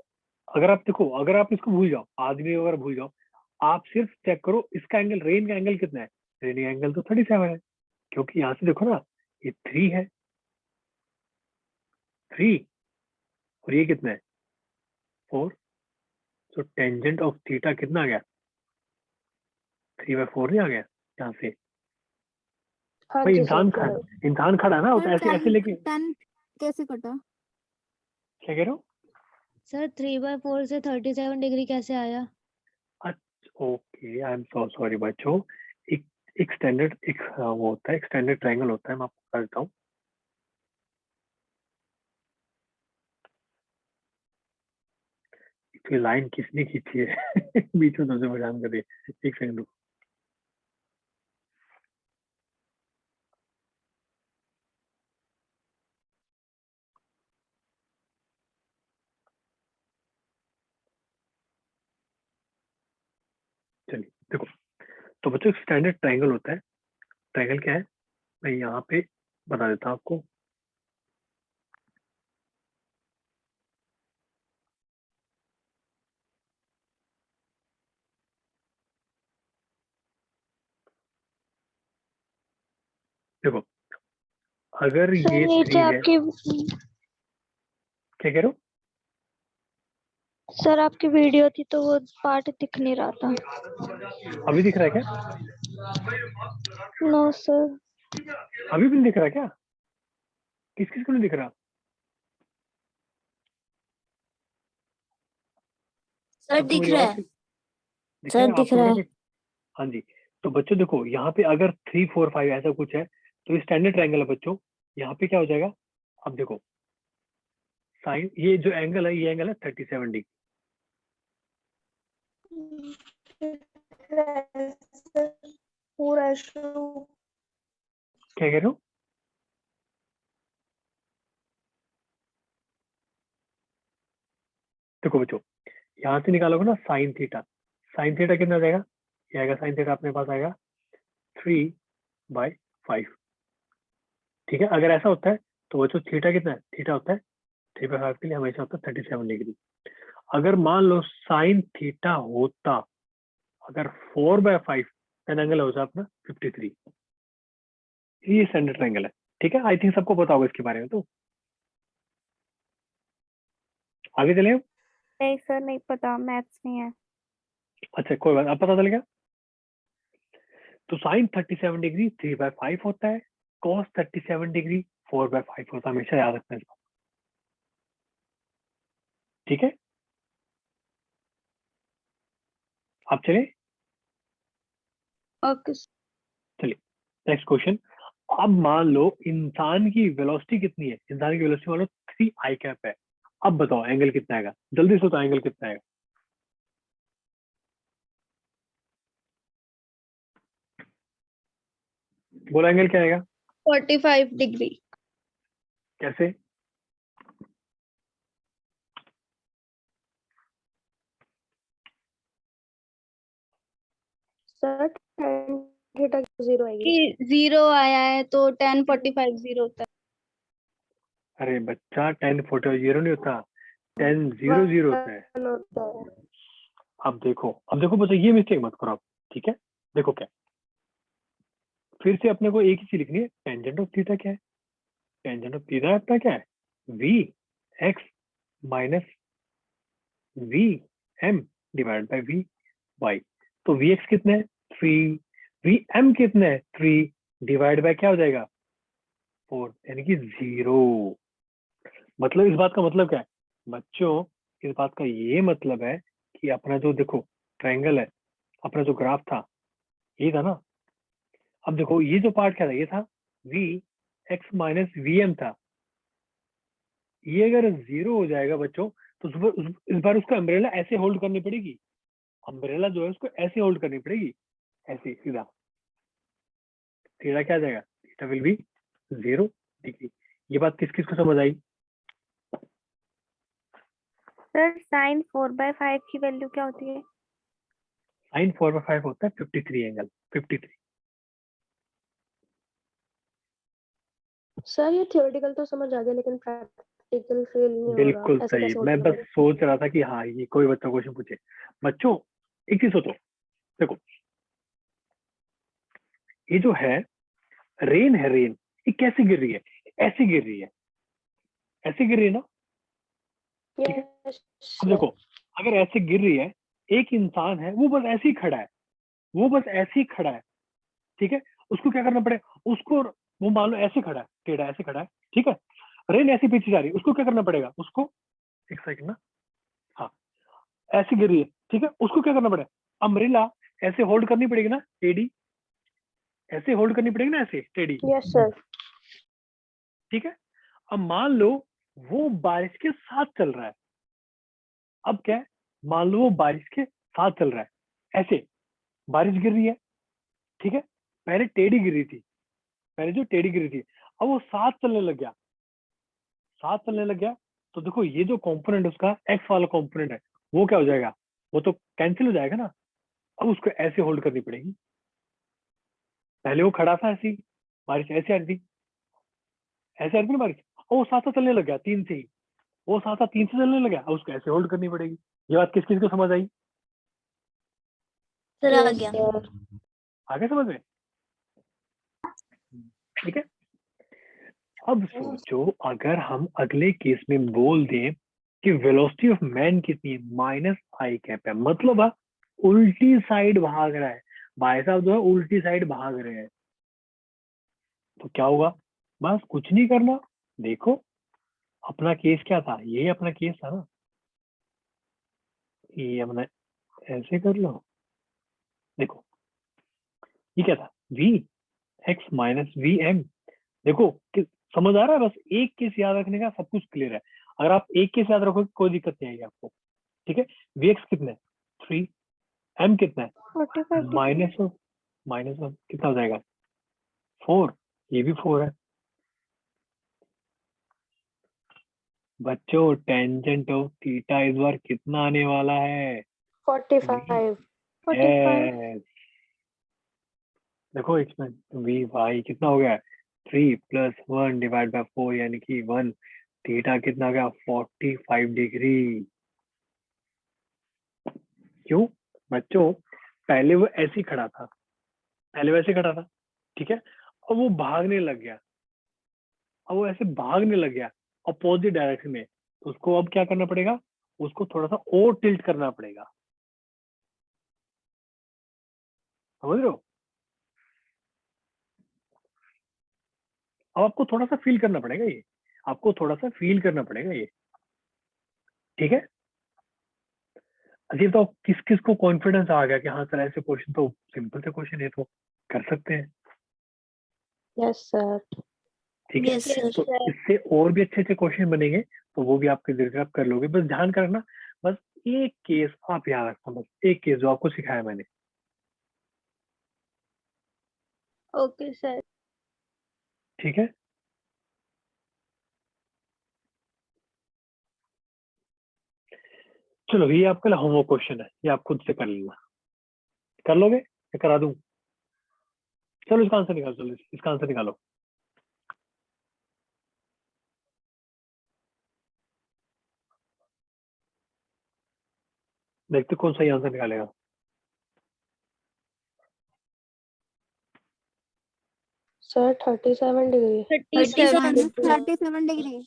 Speaker 2: अगर आप देखो, अगर आप इसको भूल जाओ, आदमी वगैरह भूल जाओ, आप सिर्फ चेक करो इसका एंगल, रेन का एंगल कितना है। रेन का एंगल तो 37 है, क्योंकि यहाँ से देखो ना, ये 3 है, 3, और ये कितना है 4। तो टेंजेंट ऑफ थीटा कितना आ गया, 3/4 नहीं आ गया यहाँ से।
Speaker 5: हाँ
Speaker 2: भाई
Speaker 5: जी
Speaker 2: इंसान
Speaker 5: सर।
Speaker 2: इंसान खड़ा है ना, वो तो
Speaker 4: सर
Speaker 2: ऐसे ऐसे लेके।
Speaker 4: टेन कैसे कटा?
Speaker 2: क्या कह रहे हो?
Speaker 1: सर 3/4 से 37 डिग्री कैसे आया?
Speaker 2: Okay, I am so sorry बच्चों। एक एक स्टैंडर्ड, एक वो होता है, एक स्टैंडर्ड ट्रायंगल होता है, मैं आपको बता देता हूँ। तो लाइन किसने खींची है बीच में तुमसे परेशान कर रही है, एक सेकंड रुको। चलिए देखो, तो बच्चों स्टैंडर्ड ट्रायंगल होता है। ट्रायंगल क्या है, मैं यहाँ पे बता देता हूँ आपको। देखो, अगर
Speaker 1: सर
Speaker 2: ये 3
Speaker 1: नीचे
Speaker 2: है,
Speaker 1: आपकी
Speaker 2: क्या कह रहे हो?
Speaker 1: सर आपकी वीडियो थी तो वो पार्ट दिख नहीं रहा था।
Speaker 2: अभी दिख रहा है क्या?
Speaker 1: No sir.
Speaker 2: अभी भी नहीं दिख रहा क्या? किस किस को नहीं दिख रहा?
Speaker 3: सर
Speaker 2: सबको
Speaker 3: दिख
Speaker 2: मेरी
Speaker 3: रहा
Speaker 2: आवाज
Speaker 3: है।
Speaker 2: दिख
Speaker 3: सर
Speaker 2: रहा है
Speaker 3: दिख
Speaker 2: आपको
Speaker 3: रहा
Speaker 2: मेरा
Speaker 3: है।
Speaker 2: कुछ? हाँ जी। तो बच्चों देखो, यहाँ पे अगर 3, 4, 5 ऐसा कुछ है, तो ये स्टैंडर्ड ट्रायंगल है बच्चों। यहाँ पे क्या हो जाएगा, अब देखो साइन, ये जो एंगल है, ये एंगल है 37 डिग्री।
Speaker 5: पूरा शू।
Speaker 2: क्या कह रहे हो? देखो बच्चों, यहाँ से निकालोगे ना साइन थीटा, साइन थीटा कितना आ जाएगा, ये आएगा साइन थीटा अपने पास आएगा 3/5। ठीक है, अगर ऐसा होता है तो बच्चों थीटा कितना है, थीटा होता है 3/5 के लिए हमेशा होता है 37 डिग्री। अगर मान लो साइन थीटा होता अगर 4/5, देन एंगल हो जाता अपना 53। ये स्टैंडर्ड ट्रायंगल है। ठीक है, आई थिंक सबको पता होगा इसके बारे में। तो आगे चले हम?
Speaker 5: नहीं सर नहीं पता, मैथ्स नहीं है।
Speaker 2: अच्छा कोई बात, अब पता चल गया। तो साइन 37 डिग्री 3/5 होता है, कॉस 37 डिग्री 4/5 होता है, हमेशा याद रखना इसको। ठीक है, आप चले।
Speaker 1: ओके।
Speaker 2: चलिए नेक्स्ट क्वेश्चन। अब मान लो इंसान की वेलोसिटी कितनी है, इंसान की वेलोसिटी मान लो 3 i कैप है। अब बताओ एंगल कितना आएगा, जल्दी से बताओ एंगल कितना आएगा। बोलो एंगल क्या आएगा?
Speaker 1: 45 डिग्री।
Speaker 2: कैसे?
Speaker 5: सर tan थीटा 0 आएगी।
Speaker 4: कि 0 आया है तो 1045 0 होता है।
Speaker 2: अरे बच्चा 10/40 नहीं होता, 10/00 होता है।
Speaker 5: 1 होता है।
Speaker 2: अब देखो बच्चा, ये मिस्टेक मत करो आप। ठीक है, देखो क्या, फिर से अपने को एक ही चीज लिखनी है, टेंजेंट ऑफ थीटा क्या है। टेंजेंट ऑफ थीटा आपका क्या है, V X minus V M divide by V Y. तो वी एक्स कितना है 3, वी एम कितना है 3, डिवाइड बाय क्या हो जाएगा 4, यानी कि 0। मतलब इस बात का मतलब क्या है बच्चों, इस बात का ये मतलब है कि अपना जो देखो ट्रायंगल है, अपना जो ग्राफ था ये था ना। अब देखो ये जो पार्ट क्या था, ये था V X minus V M था। ये अगर 0 हो जाएगा बच्चों, तो इस बार उसको अम्ब्रेला ऐसे होल्ड करनी पड़ेगी। अम्ब्रेला जो है उसको ऐसे होल्ड करनी पड़ेगी, ऐसे सीधा। थीटा क्या आ जाएगा, थीटा विल बी 0 डिग्री। ये बात किस किस को समझ आई?
Speaker 5: सर साइन 4/5 की वैल्यू क्या होती है?
Speaker 2: साइन 4/5 होता है 53 एंगल 53।
Speaker 5: सर ये थियोरेटिकल तो समझ आ गया, लेकिन प्रैक्टिकल प्रैक्टिकल फील नहीं हो रहा,
Speaker 2: बिल्कुल
Speaker 5: ऐसे
Speaker 2: सही,
Speaker 5: कैसे
Speaker 2: मैं
Speaker 5: होता
Speaker 2: बस सोच रहा था कि हाँ ये कोई बच्चा क्वेश्चन पूछे। बच्चों एक चीज सोचो, देखो ये जो है रेन है, रेन ये कैसे गिर रही है? ऐसे गिर रही है, ऐसे गिर रही है ना, ठीक है।
Speaker 5: Yes,
Speaker 2: अब देखो अगर ऐसे गिर रही है, एक इंसान है वो बस ऐसे ही खड़ा है, वो बस ऐसे ही खड़ा है, ठीक है। उसको क्या करना पड़ेगा? उसको, वो मान लो ऐसे खड़ा है, टेढ़ा ऐसे खड़ा है, ठीक है। रेन ऐसे पीछे जा रही है, उसको क्या करना पड़ेगा? उसको, एक सेकंड ना, हाँ ऐसे गिर रही है, ठीक है। उसको क्या करना पड़ेगा? अम्ब्रेला ऐसे होल्ड करनी पड़ेगी ना, टेढ़ी ऐसे होल्ड करनी पड़ेगी ना, ऐसे टेढ़ी,
Speaker 5: यस सर।
Speaker 2: ठीक है। अब मान लो वो बारिश के साथ चल रहा है। अब क्या है, मान लो वो बारिश के साथ चल रहा है, ऐसे बारिश गिर रही है, ठीक है। पहले टेढ़ी गिरी थी, पहले जो टेढ़ी गिरी थी, अब वो साथ चलने लग गया, साथ चलने लग गया। तो देखो ये जो कंपोनेंट उसका एक्स वाला कंपोनेंट है, वो क्या हो जाएगा? वो तो कैंसिल हो जाएगा ना। अब उसको ऐसे होल्ड करनी पड़ेगी। पहले वो खड़ा था ऐसी, बारिश ऐसे आ रही थी, ऐसे आ रही थी ना बारिश, और वो साथ साथ चलने लग गया तीन से ही, वो साथ साथ तीन से चलने लग गया, अब उसको ऐसे होल्ड करनी पड़ेगी। ये बात किस किस को समझ आई?
Speaker 3: सर आ
Speaker 5: यस
Speaker 3: गया।
Speaker 5: सर।
Speaker 2: आगे समझ में? ठीक है। अब सोचो अगर हम अगले केस में बोल दें कि वेलोसिटी ऑफ मैन कितनी है? माइनस आई कैप है, मतलब उल्टी साइड भाग रहा है, भाई साहब जो है उल्टी साइड भाग रहे हैं। तो क्या होगा? बस कुछ नहीं करना, देखो अपना केस क्या था, ये अपना केस था ना, ये अपना ऐसे कर लो। देखो ये क्या था? V X minus V M. देखो समझ आ रहा है? बस एक केस याद रखने का, सब कुछ क्लियर है। अगर आप एक केस याद रखोगे कोई दिक्कत नहीं आएगी आपको, ठीक है। वी एक्स कितना है? 3, एम कितना है?
Speaker 5: 45
Speaker 2: माइनस ऑफ, माइनस ऑफ कितना हो जाएगा? 4, ये भी 4 है। बच्चों टेंजेंट ऑफ थीटा इस बार कितना आने वाला है?
Speaker 5: 45 45
Speaker 2: यस, देखो इसमें वी वाई कितना हो गया? 3+1/4 यानी कि 1। थीटा कितना हो गया? 45 डिग्री। क्यों बच्चों? पहले वो ऐसे ही खड़ा था, पहले वैसे खड़ा था, ठीक है। अब वो भागने लग गया, अब वो ऐसे भागने लग गया अपोजिट डायरेक्शन में, तो उसको अब क्या करना पड़ेगा? उसको थोड़ा सा और टिल्ट करना पड़ेगा, समझ रहे हो? अब आपको थोड़ा सा फील करना पड़ेगा ये, आपको थोड़ा सा फील करना पड़ेगा ये, ठीक है। अजीब, तो किस किस को कॉन्फिडेंस आ गया कि हाँ सर ऐसे क्वेश्चन तो सिंपल से क्वेश्चन है तो कर सकते हैं,
Speaker 5: यस सर।
Speaker 2: ठीक है।
Speaker 3: Yes
Speaker 4: yes
Speaker 3: sir.
Speaker 2: तो
Speaker 4: सर।
Speaker 2: इससे और भी अच्छे अच्छे क्वेश्चन बनेंगे, तो वो भी आपके धीरे धीरे आप कर लोगे। बस ध्यान कर रखना, बस एक केस आप याद रखना, बस एक केस जो आपको सिखाया मैंने,
Speaker 4: ओके सर।
Speaker 2: ठीक है। चलो ये आपका होमवर्क क्वेश्चन है, ये आप खुद से कर लेना। कर लोगे या करा दूं? चलो इसका आंसर निकालो, चलो इसका आंसर निकालो। देखते कौन सही आंसर निकालेगा।
Speaker 5: Sir 37 degree.
Speaker 4: 37
Speaker 3: 37 degree.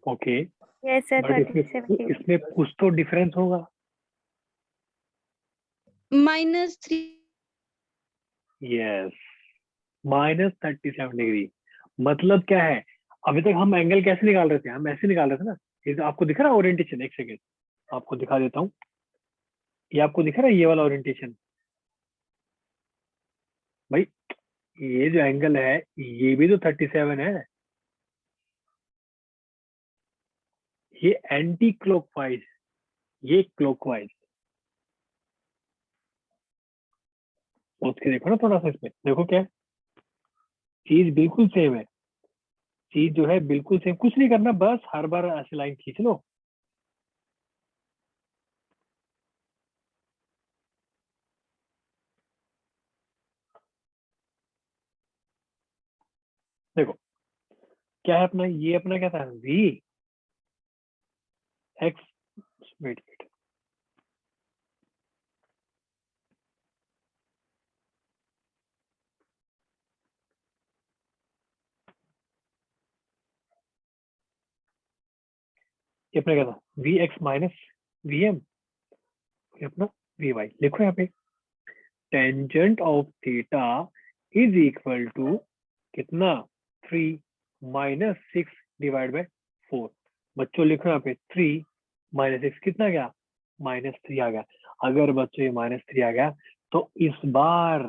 Speaker 2: Okay,
Speaker 3: yes sir,
Speaker 2: but इसमें
Speaker 3: 37 डिग्री।
Speaker 2: इसमें कुछ तो डिफरेंस होगा।
Speaker 1: -3।
Speaker 2: Yes, -37 degree. मतलब क्या है? अभी तक हम एंगल कैसे निकाल रहे थे? हम ऐसे निकाल रहे थे ना। ये तो आपको दिख रहा है ओरिएंटेशन? एक सेकेंड आपको दिखा देता हूँ। ये आपको दिख रहा है ये वाला ओरिएंटेशन? भाई ये जो एंगल है ये भी तो 37 है। ये एंटी क्लॉकवाइज, ये क्लॉकवाइज। सोच के देखो ना थोड़ा सा, इसमें देखो क्या है? चीज बिल्कुल सेम है, चीज जो है बिल्कुल सेम। कुछ नहीं करना, बस हर बार ऐसे लाइन खींच लो। देखो क्या है अपना, ये अपना क्या था, v x, वेट वेट, ये अपना क्या था, V X minus V M, ये अपना वी वाई। लिखो यहाँ पे tangent of theta is equal to कितना, 3 माइनस 6 डिवाइड बाय 4। बच्चों लिखो यहाँ पे 3 माइनस 6 कितना गया, -3 आ गया। अगर बच्चों ये -3 आ गया तो इस बार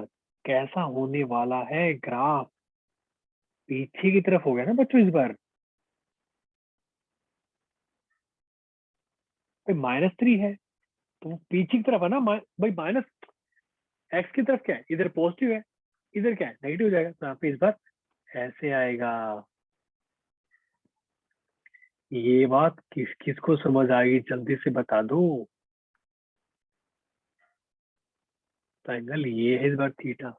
Speaker 2: कैसा होने वाला है ग्राफ, पीछे की तरफ हो गया ना बच्चों इस बार। भाई -3 है तो वो पीछे की तरफ है ना, भाई माइनस एक्स की तरफ क्या है, इधर पॉजिटिव है, इधर क्या है नेगेटिव हो जाएगा, तो यहाँ पे इस बार ऐसे आएगा। ये बात किस किस को समझ आएगी जल्दी से बता दो। तो एंगल ये है इस बार थीटा।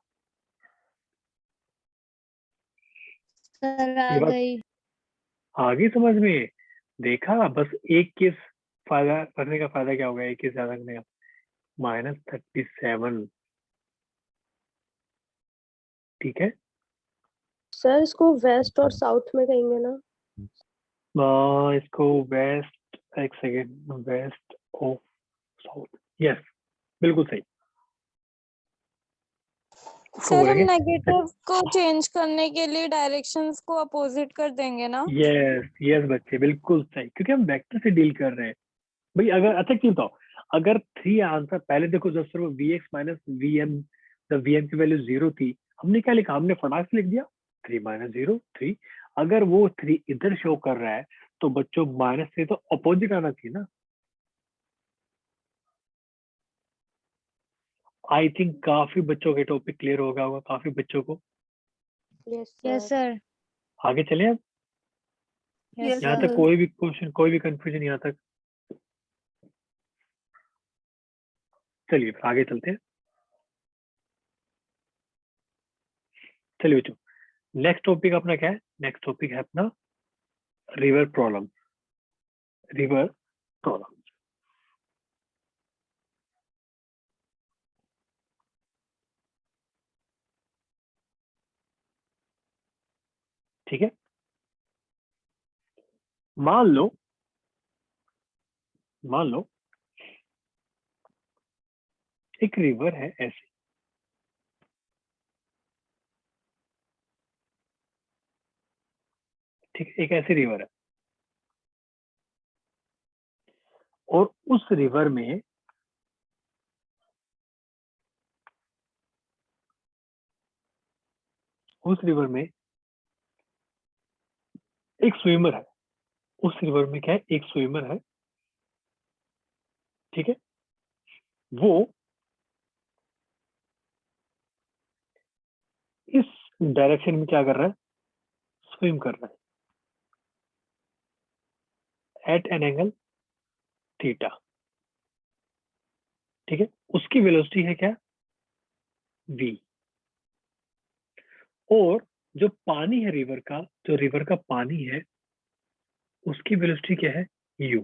Speaker 4: सर आ
Speaker 2: ये बात
Speaker 4: गई।
Speaker 2: आ गई समझ में। देखा, बस एक केस फायदा करने का फायदा क्या होगा, एक केस ज्यादा करने का, -37। ठीक है,
Speaker 5: सर इसको वेस्ट और साउथ में कहेंगे ना?
Speaker 2: इसको वेस्ट, एक second, west of south, yes बिल्कुल सही। इसको
Speaker 1: सर हम
Speaker 2: बोलेंगे,
Speaker 1: नेगेटिव को चेंज करने के लिए डायरेक्शंस को अपोजिट कर देंगे ना?
Speaker 2: यस यस बच्चे बिल्कुल सही, क्योंकि हम वेक्टर से डील कर रहे हैं। भाई अगर अच्छा क्यों बताओ, अगर 3 आंसर पहले देखो, जब सर वो V X minus V M, जब वी एम की वैल्यू 0 थी, हमने क्या लिखा, हमने फटाक से लिख दिया 3 माइनस 0 3। अगर वो 3 इधर शो कर रहा है तो बच्चों -3 तो अपोजिट आना चाहिए ना। आई थिंक काफी बच्चों के टॉपिक क्लियर हो गया होगा, काफी बच्चों को।
Speaker 5: Yes
Speaker 4: yes
Speaker 5: sir.
Speaker 4: सर।
Speaker 2: आगे चले अब,
Speaker 4: यस
Speaker 2: यहाँ
Speaker 3: Yes,
Speaker 2: तक
Speaker 4: सर।
Speaker 2: कोई भी क्वेश्चन, कोई भी कंफ्यूजन यहाँ तक? चलिए फिर आगे चलते हैं। चलिए बच्चों, नेक्स्ट टॉपिक अपना क्या है, नेक्स्ट टॉपिक है अपना रिवर प्रॉब्लम। रिवर प्रॉब्लम, ठीक है। मान लो, मान लो एक रिवर है ऐसे, ठीक है, एक ऐसी रिवर है, और उस रिवर में एक स्विमर है। उस रिवर में क्या है, एक स्विमर है, ठीक है। वो इस डायरेक्शन में क्या कर रहा है, स्विम कर रहा है एट एन एंगल थीटा, ठीक है। उसकी वेलोसिटी है क्या, v। और जो पानी है रिवर का, जो रिवर का पानी है, उसकी वेलोसिटी क्या है, u।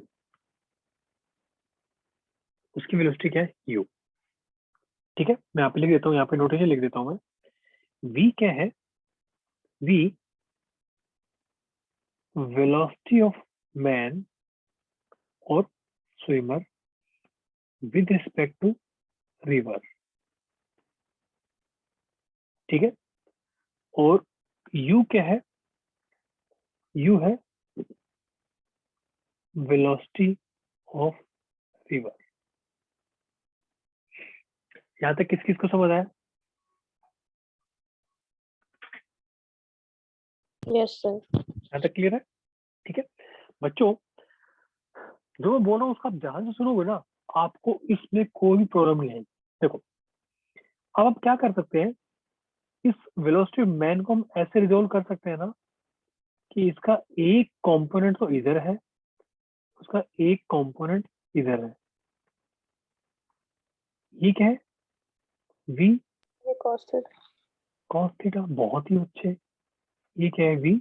Speaker 2: उसकी वेलोसिटी क्या है, u, ठीक है। मैं यहाँ पे लिख देता हूँ, यहाँ पे नोटेशन लिख देता हूँ मैं। v क्या है, v वेलोसिटी ऑफ मैन और swimmer with respect to river, ठीक है। और u क्या है, u है वेलोसिटी ऑफ रिवर। यहाँ तक किस किस को समझ आया?
Speaker 5: Yes sir.
Speaker 2: यहाँ तक क्लियर है, ठीक है। बच्चों जो मैं बोल रहा हूँ उसका आप ध्यान से सुनोगे ना, आपको इसमें कोई भी प्रॉब्लम नहीं आएगी। देखो अब आप क्या कर सकते हैं, इस वेलोसिटी ऑफ मैन को हम ऐसे रिजोल्व कर सकते हैं ना, कि इसका एक कंपोनेंट तो इधर है, उसका एक कंपोनेंट इधर है। ये क्या है, v
Speaker 5: ये कॉस्ट है।
Speaker 2: cos थीटा, बहुत ही अच्छे। ये क्या है, v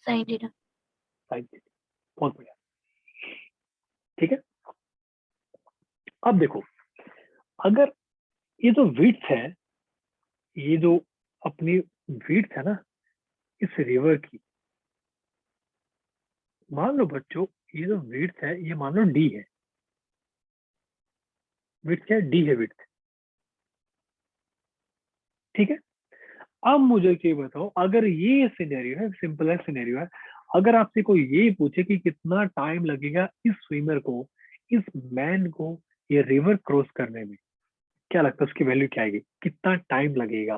Speaker 3: sine theta.
Speaker 2: Sine theta, बहुत बढ़िया। ठीक है, अब देखो, अगर ये जो विड्थ है, ये जो अपनी विड्थ है ना इस रिवर की, मान लो बच्चों ये जो विड्थ है ये मान लो डी है। विड्थ क्या है? डी है विड्थ। ठीक है, अब मुझे ये बताओ, अगर ये सिनेरियो है, सिंपल सिनेरियो है, अगर आपसे कोई ये पूछे कि कितना टाइम लगेगा इस स्विमर को, इस मैन को ये रिवर क्रॉस करने में, क्या लगता है उसकी वैल्यू क्या आएगी? कितना टाइम लगेगा?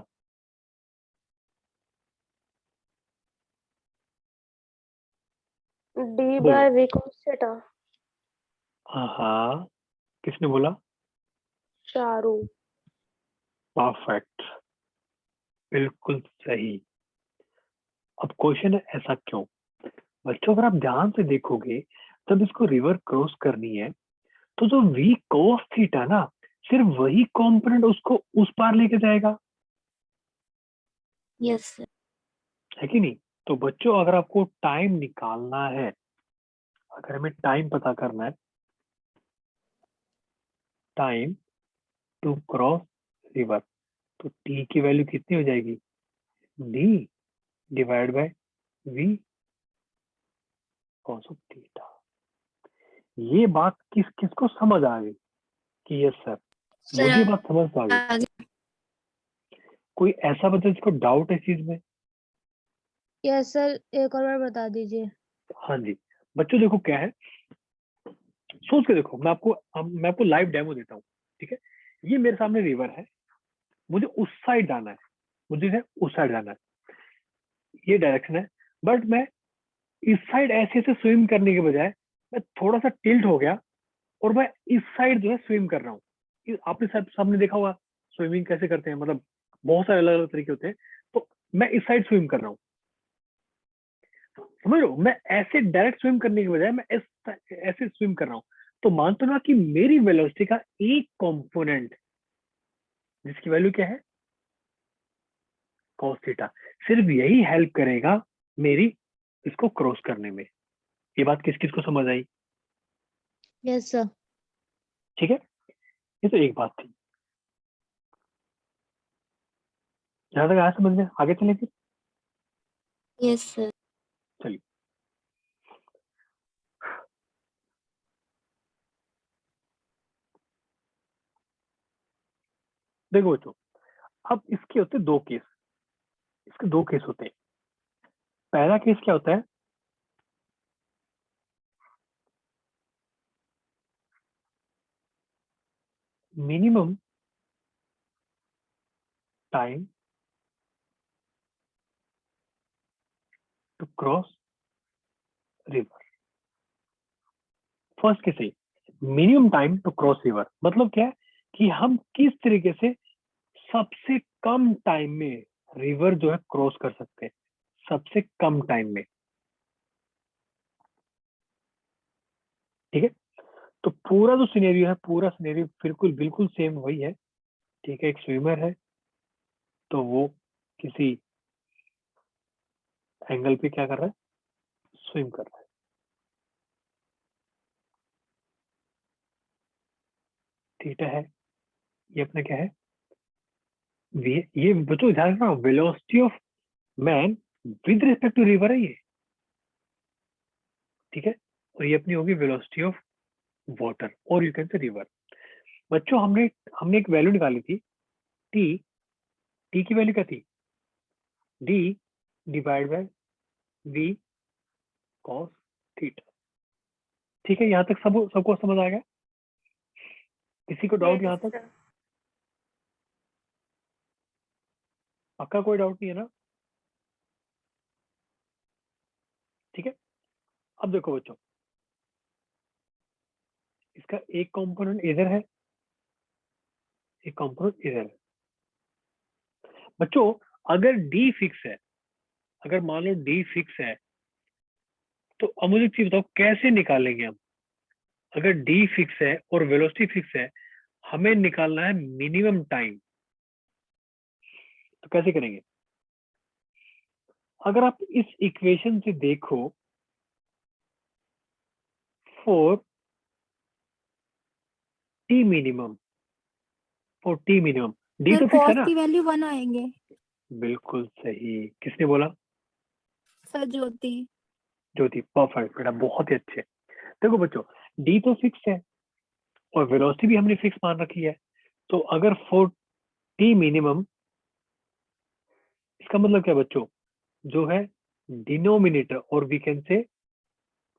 Speaker 5: डी
Speaker 2: बोलो।
Speaker 5: By V cos theta.
Speaker 2: हाँ, किसने बोला?
Speaker 5: चारू।
Speaker 2: परफेक्ट, बिल्कुल सही। अब क्वेश्चन है ऐसा क्यों? बच्चों अगर आप ध्यान से देखोगे, जब इसको रिवर क्रॉस करनी है तो जो वी cos थीटा ना, सिर्फ वही कंपोनेंट उसको उस पार लेके जाएगा,
Speaker 3: यस सर।
Speaker 2: है कि नहीं? तो बच्चों अगर आपको टाइम निकालना है, अगर हमें टाइम पता करना है, टाइम टू क्रॉस रिवर, तो टी की वैल्यू कितनी हो जाएगी? D divide by V cos of theta. ये बात किस किसको समझ आ गई कि यस सर, मुझे बात समझ आ गई?
Speaker 3: आगे।
Speaker 2: कोई ऐसा बच्चा जिसको डाउट है इस चीज में?
Speaker 4: यस सर, एक और बार बता दीजिए।
Speaker 2: हाँ जी बच्चों, देखो क्या है, सोच के देखो, मैं आपको लाइव डेमो देता हूँ। ठीक है, ये मेरे सामने रिवर है, मुझे उस साइड जाना है, मुझे है उस साइड जाना है, ये डायरेक्शन है, बट मैं इस साइड ऐसे ऐसे स्विम करने के बजाय मैं थोड़ा सा टिल्ट हो गया और मैं इस साइड जो है स्विम कर रहा हूँ। आपने सामने देखा होगा स्विमिंग कैसे करते हैं, मतलब बहुत सारे अलग अलग तरीके होते हैं। तो मैं इस साइड स्विम कर रहा हूँ, समझ लो, मैं ऐसे डायरेक्ट स्विम करने के बजाय मैं ऐसे स्विम कर रहा हूँ। तो मानते ना कि मेरी वेलोसिटी का एक कंपोनेंट जिसकी वैल्यू क्या है? cos थीटा, सिर्फ यही हेल्प करेगा मेरी इसको क्रॉस करने में। ये बात किस किस को समझ आई?
Speaker 4: Yes sir.
Speaker 2: ठीक है, ये तो एक बात थी। जहां तक आया समझ में, आगे चले फिर।
Speaker 3: Yes sir.
Speaker 2: चलिए, देखो बच्चों, अब इसके होते दो केस, इसके दो केस होते हैं। पहला केस क्या होता है? Minimum time to cross river. First case है minimum time to cross river, मतलब क्या है कि हम किस तरीके से सबसे कम टाइम में रिवर जो है क्रॉस कर सकते हैं, सबसे कम टाइम में। ठीक है, तो पूरा जो सिनेरियो है, पूरा सिनेरियो बिल्कुल बिल्कुल सेम वही है। ठीक है, एक स्विमर है, तो वो किसी एंगल पे क्या कर रहा है? स्विम कर रहा है। थीटा है, ये अपना क्या है? ये बच्चों ध्यान रखना, velocity of man with respect to river है ये। ठीक है, और ये अपनी होगी वेलोसिटी ऑफ वाटर, और यू कैन से रिवर। बच्चों हमने हमने एक वैल्यू निकाली थी, टी। टी की वैल्यू क्या थी? D divide by V cos theta. ठीक है, यहाँ तक सबको समझ आ गया? किसी को डाउट यहाँ तक? पक्का कोई डाउट नहीं है ना? ठीक है, अब देखो बच्चों, इसका एक कंपोनेंट इधर है, एक कंपोनेंट इधर है। बच्चों अगर डी फिक्स है, अगर मान लो डी फिक्स है, तो अब मुझे एक चीज बताओ कैसे निकालेंगे हम? अगर डी फिक्स है और वेलोसिटी फिक्स है, हमें निकालना है मिनिमम टाइम, तो कैसे करेंगे? अगर आप इस इक्वेशन से देखो, फॉर टी मिनिमम, डी तो फिक्स है
Speaker 3: कॉस
Speaker 2: ना?
Speaker 3: की वैल्यू 1 आएंगे।
Speaker 2: बिल्कुल सही। किसने बोला?
Speaker 3: सर ज्योति।
Speaker 2: ज्योति। परफेक्ट बेटा, बहुत ही अच्छे। देखो बच्चों, डी तो फिक्स है और वेलोसिटी भी हमने फिक्स मान रखी है, तो अगर फॉर टी मिनिमम, इसका मतलब क्या बच्चों, जो है डिनोमिनेटर, और we can say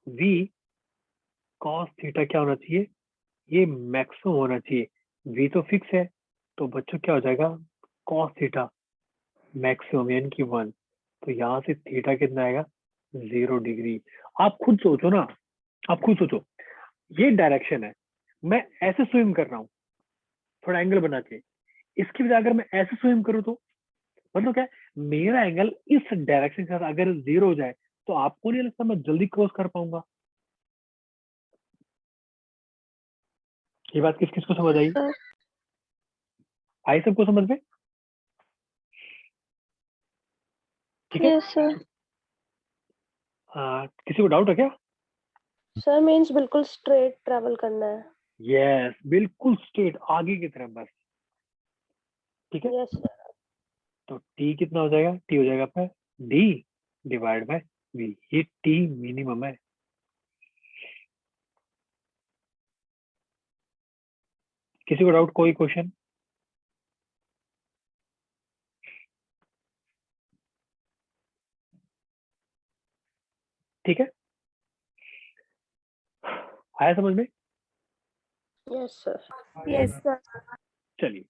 Speaker 2: V cos theta क्या होना चाहिए, ये मैक्सिमम होना चाहिए। वी तो फिक्स है, तो बच्चों क्या हो जाएगा, कॉस थीटा मैक्सिमम यानी कि 1। तो यहाँ से थीटा कितना आएगा, 0 डिग्री। आप खुद सोचो ना, आप खुद सोचो, ये डायरेक्शन है, मैं ऐसे स्विम कर रहा हूँ थोड़ा एंगल बना के, इसकी वजह अगर मैं ऐसे स्विम करूँ तो मतलब क्या है, मेरा एंगल इस डायरेक्शन के साथ अगर 0 हो जाए तो आपको नहीं लगता मैं जल्दी क्रॉस कर पाऊंगा? ये बात किस किस को समझ आई?
Speaker 3: सर
Speaker 2: आई सबको समझ में? ठीक है।
Speaker 3: Yes sir.
Speaker 2: किसी को डाउट है क्या?
Speaker 5: सर मीन्स बिल्कुल स्ट्रेट ट्रेवल करना है।
Speaker 2: यस, बिल्कुल स्ट्रेट आगे की तरफ बस। ठीक है,
Speaker 5: यस सर।
Speaker 2: तो टी कितना हो जाएगा, टी हो जाएगा आपका डी डिवाइड बाय वी, ये टी मिनिमम है। किसी को डाउट, कोई क्वेश्चन? ठीक है, आया समझ में?
Speaker 5: Yes sir.
Speaker 3: Yes sir.
Speaker 2: चलिए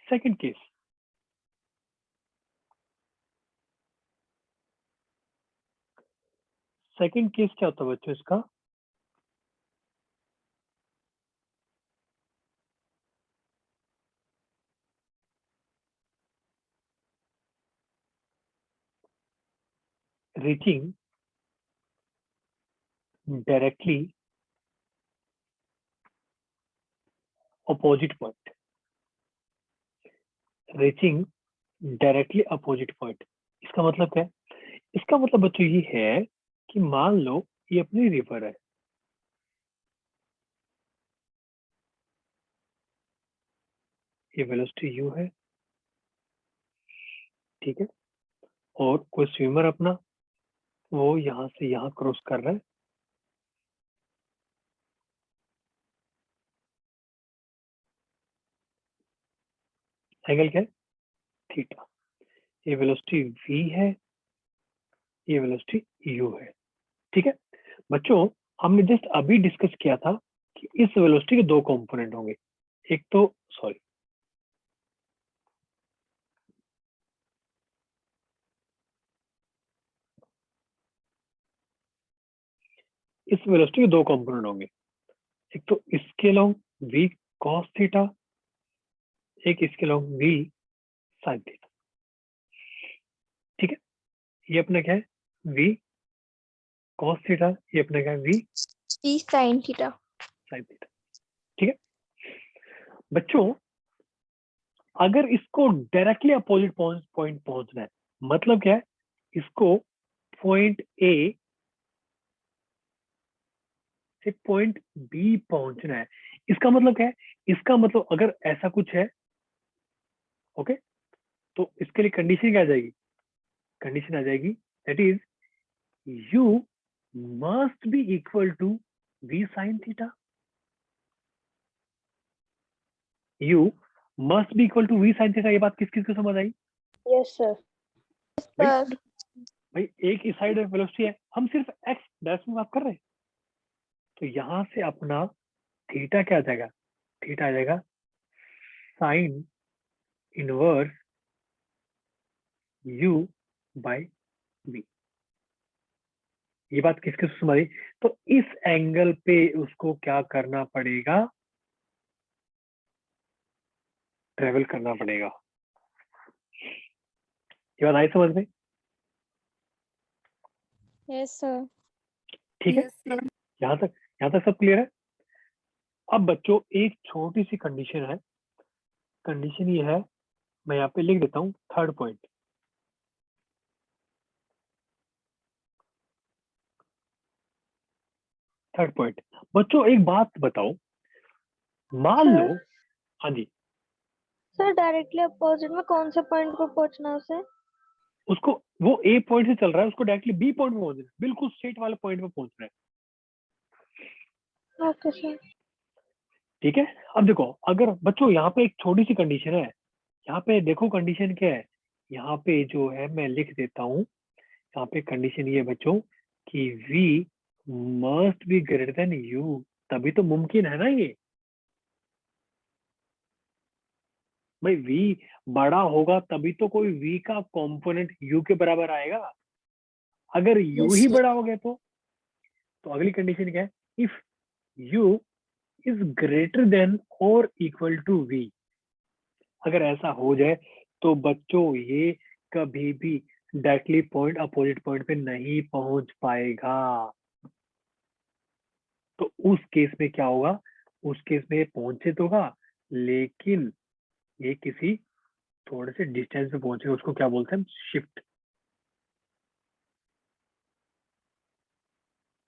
Speaker 2: सेकंड केस। सेकंड केस क्या होता है बच्चों इसका, reaching directly opposite point, reaching directly opposite point। इसका मतलब क्या है? इसका मतलब बच्चों ये है कि मान लो ये अपनी रिवर है, ये वेलोसिटी u है, ठीक है, और कोई स्विमर अपना वो यहाँ से यहाँ क्रॉस कर रहा है, एंगल क्या है, थीटा। ये वेलोसिटी v है, ये वेलोसिटी u है। ठीक है बच्चों, हमने जस्ट अभी डिस्कस किया था कि इस वेलोसिटी के दो कंपोनेंट होंगे, एक तो सॉरी इस वेलोसिटी के दो कंपोनेंट होंगे, एक तो इसके लॉन्ग v cos थीटा, एक इसके लॉन्ग v sin थीटा। ठीक है, ये अपना क्या है, v cos थीटा, ये अपना क्या है, v
Speaker 3: जी साइन थीटा।
Speaker 2: sin theta. ठीक है बच्चों, अगर इसको डायरेक्टली अपोजिट पॉइंट पहुंचना है, मतलब क्या है, इसको पॉइंट ए से पॉइंट बी पहुंचना है। इसका मतलब क्या है, इसका मतलब अगर ऐसा कुछ है, ओके, तो इसके लिए कंडीशन क्या आ जाएगी, कंडीशन आ जाएगी that is u must be equal to v sin theta, u must be equal to v sin theta. ये बात किस किस को समझ आई?
Speaker 5: Yes sir.
Speaker 2: भाई
Speaker 3: सर
Speaker 2: भाई एक इस साइड वेलोसिटी है, हम सिर्फ x डायरेक्शन में बात कर रहे हैं, तो यहां से अपना थीटा क्या आ जाएगा, थीटा आ जाएगा sine inverse u by v। ये बात किस किस को समझ आई? तो इस एंगल पे उसको क्या करना पड़ेगा, ट्रेवल करना पड़ेगा। ये बात आई समझ में?
Speaker 1: Yes sir.
Speaker 2: ठीक है,
Speaker 3: यस सर।
Speaker 2: यहाँ तक सब क्लियर है? अब बच्चों एक छोटी सी कंडीशन है, कंडीशन ये है, मैं यहाँ पे लिख देता हूँ थर्ड पॉइंट। Third point. बच्चों एक बात बताओ, मान लो, हाँ जी,
Speaker 5: सर डायरेक्टली अपोजिट में कौन से पॉइंट पर पहुंचना है उसे?
Speaker 2: उसको वो ए पॉइंट से चल रहा है, उसको डायरेक्टली बी पॉइंट पे पहुंचना है, बिल्कुल स्ट्रेट वाले पॉइंट पे पहुंचना है।
Speaker 5: Okay sir.
Speaker 2: ठीक है, अब देखो, अगर बच्चों यहाँ पे एक छोटी सी कंडीशन है, यहाँ पे देखो कंडीशन क्या है, यहाँ पे जो है मैं लिख देता हूँ, यहाँ पे कंडीशन ये है बच्चों कि v must be greater than u, तभी तो मुमकिन है ना ये भाई, v बड़ा होगा तभी तो कोई v का कंपोनेंट u के बराबर आएगा। अगर u ही बड़ा हो गया तो अगली कंडीशन क्या है, if u is greater then और इक्वल टू v, अगर ऐसा हो जाए तो बच्चों ये कभी भी डायरेक्टली पॉइंट अपोजिट पॉइंट पे नहीं पहुंच पाएगा। तो उस केस में क्या होगा, उस केस में ये पहुंचे तो होगा, लेकिन ये किसी थोड़े से डिस्टेंस पे पहुंचेगा, उसको क्या बोलते हैं हम, शिफ्ट।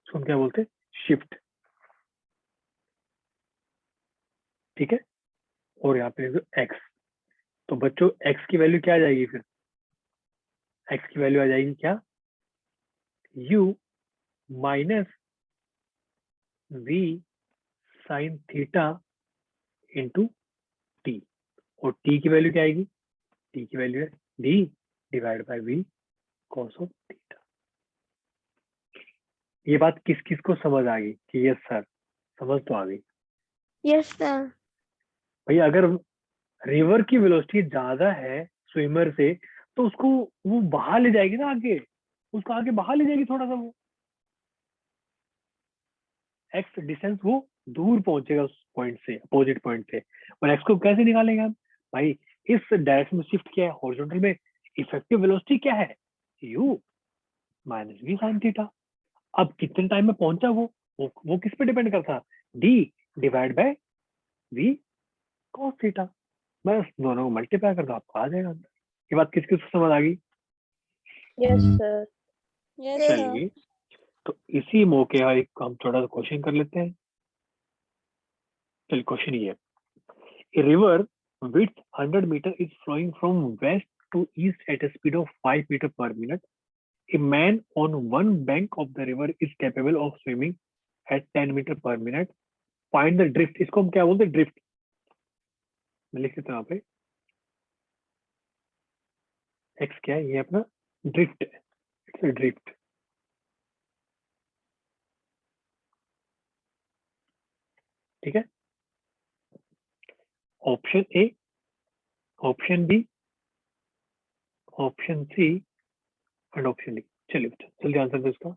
Speaker 2: उसको हम क्या बोलते हैं, शिफ्ट। ठीक है, और यहाँ पे एक्स, तो बच्चों एक्स की वैल्यू क्या आ जाएगी फिर, एक्स की वैल्यू आ जाएगी क्या, u minus v sine theta into T, और t की वैल्यू क्या आएगी, t की वैल्यू है d divide by v cos of theta. ये बात किस किस को समझ आ गई कि यस सर, समझ तो आ गई।
Speaker 3: Yes sir.
Speaker 2: भैया अगर रिवर की वेलोसिटी ज्यादा है स्विमर से, तो उसको वो बाहर ले जाएगी ना आगे, उसको आगे बाहर ले जाएगी थोड़ा सा, वो एक्स डिस्टेंस वो दूर पहुंचेगा उस पॉइंट से, अपोजिट पॉइंट से। और एक्स को कैसे निकालेंगे हम भाई, इस डायरेक्शन में शिफ्ट किया है, हॉरिजॉन्टल में इफेक्टिव वेलोसिटी क्या है, u minus v sine theta. अब कितने टाइम में पहुंचा वो किस पे डिपेंड करता है, d divide by v cos theta, बस दोनों को मल्टीप्लाई कर दो, आपको आ जाएगा। ये बात किस किस को समझ आ गई,
Speaker 5: यस सर।
Speaker 1: Yes sir.
Speaker 2: चलिए, तो इसी मौके का एक हम थोड़ा सा क्वेश्चन कर लेते हैं। चलिए क्वेश्चन ये है, A river width 100 meter is flowing from west to east at a speed of 5 meter per minute. A man on one bank of the river is capable of swimming at 10 meter per minute. Find the drift. इसको हम क्या बोलते हैं, drift. मैं लिख देता हूँ यहाँ पे, x क्या है, ये अपना ड्रिफ्ट है, इट्स अ ड्रिफ्ट। ठीक है, option A, option B, option C and option D. चलिए बच्चों जल्दी आंसर दो इसका।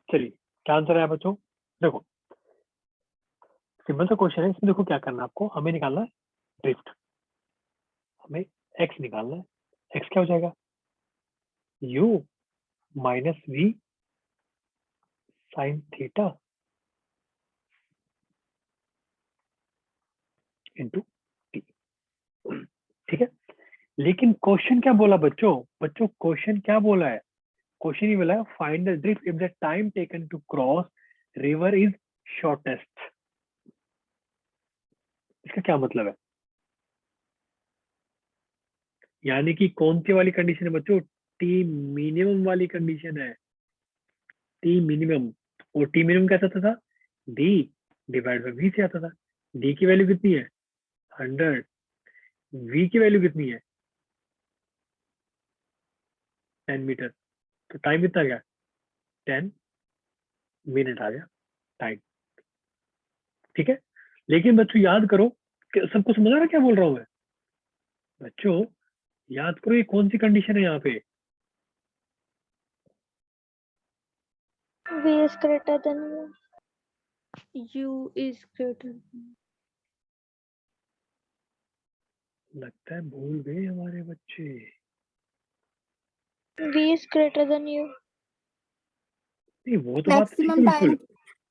Speaker 2: चलिए क्या आंसर है बच्चों, देखो सिंपल सा क्वेश्चन है, इसमें देखो क्या करना है आपको, हमें निकालना है ड्रिफ्ट, हमें x निकालना है। x क्या हो जाएगा, u minus v sine theta into T. ठीक है, लेकिन क्वेश्चन क्या बोला बच्चों, बच्चों क्वेश्चन क्या बोला है, क्वेश्चन ही बोला है find the drift if the time taken to cross river is shortest. इसका क्या मतलब है? यानी कि कौन सी वाली कंडीशन है बच्चों? टी मिनिमम वाली कंडीशन है, टी मिनिमम। और टी मिनिमम कैसा था? डी डिवाइड बाई वी से आता था। डी की वैल्यू कितनी है? 100। वी की वैल्यू कितनी है? 10 मीटर। तो टाइम कितना गया? 10 मिनट आ गया टाइम। ठीक है, लेकिन बच्चों याद करो कि सबको समझ आ रहा है क्या बोल रहा हूँ मैं? बच्चों याद करो ये कौन सी कंडीशन है यहाँ पे?
Speaker 5: V is greater than U.
Speaker 3: U is greater.
Speaker 2: लगता है भूल गए हमारे बच्चे।
Speaker 5: V is greater than U.
Speaker 2: नहीं वो तो बात ठीक है बिल्कुल।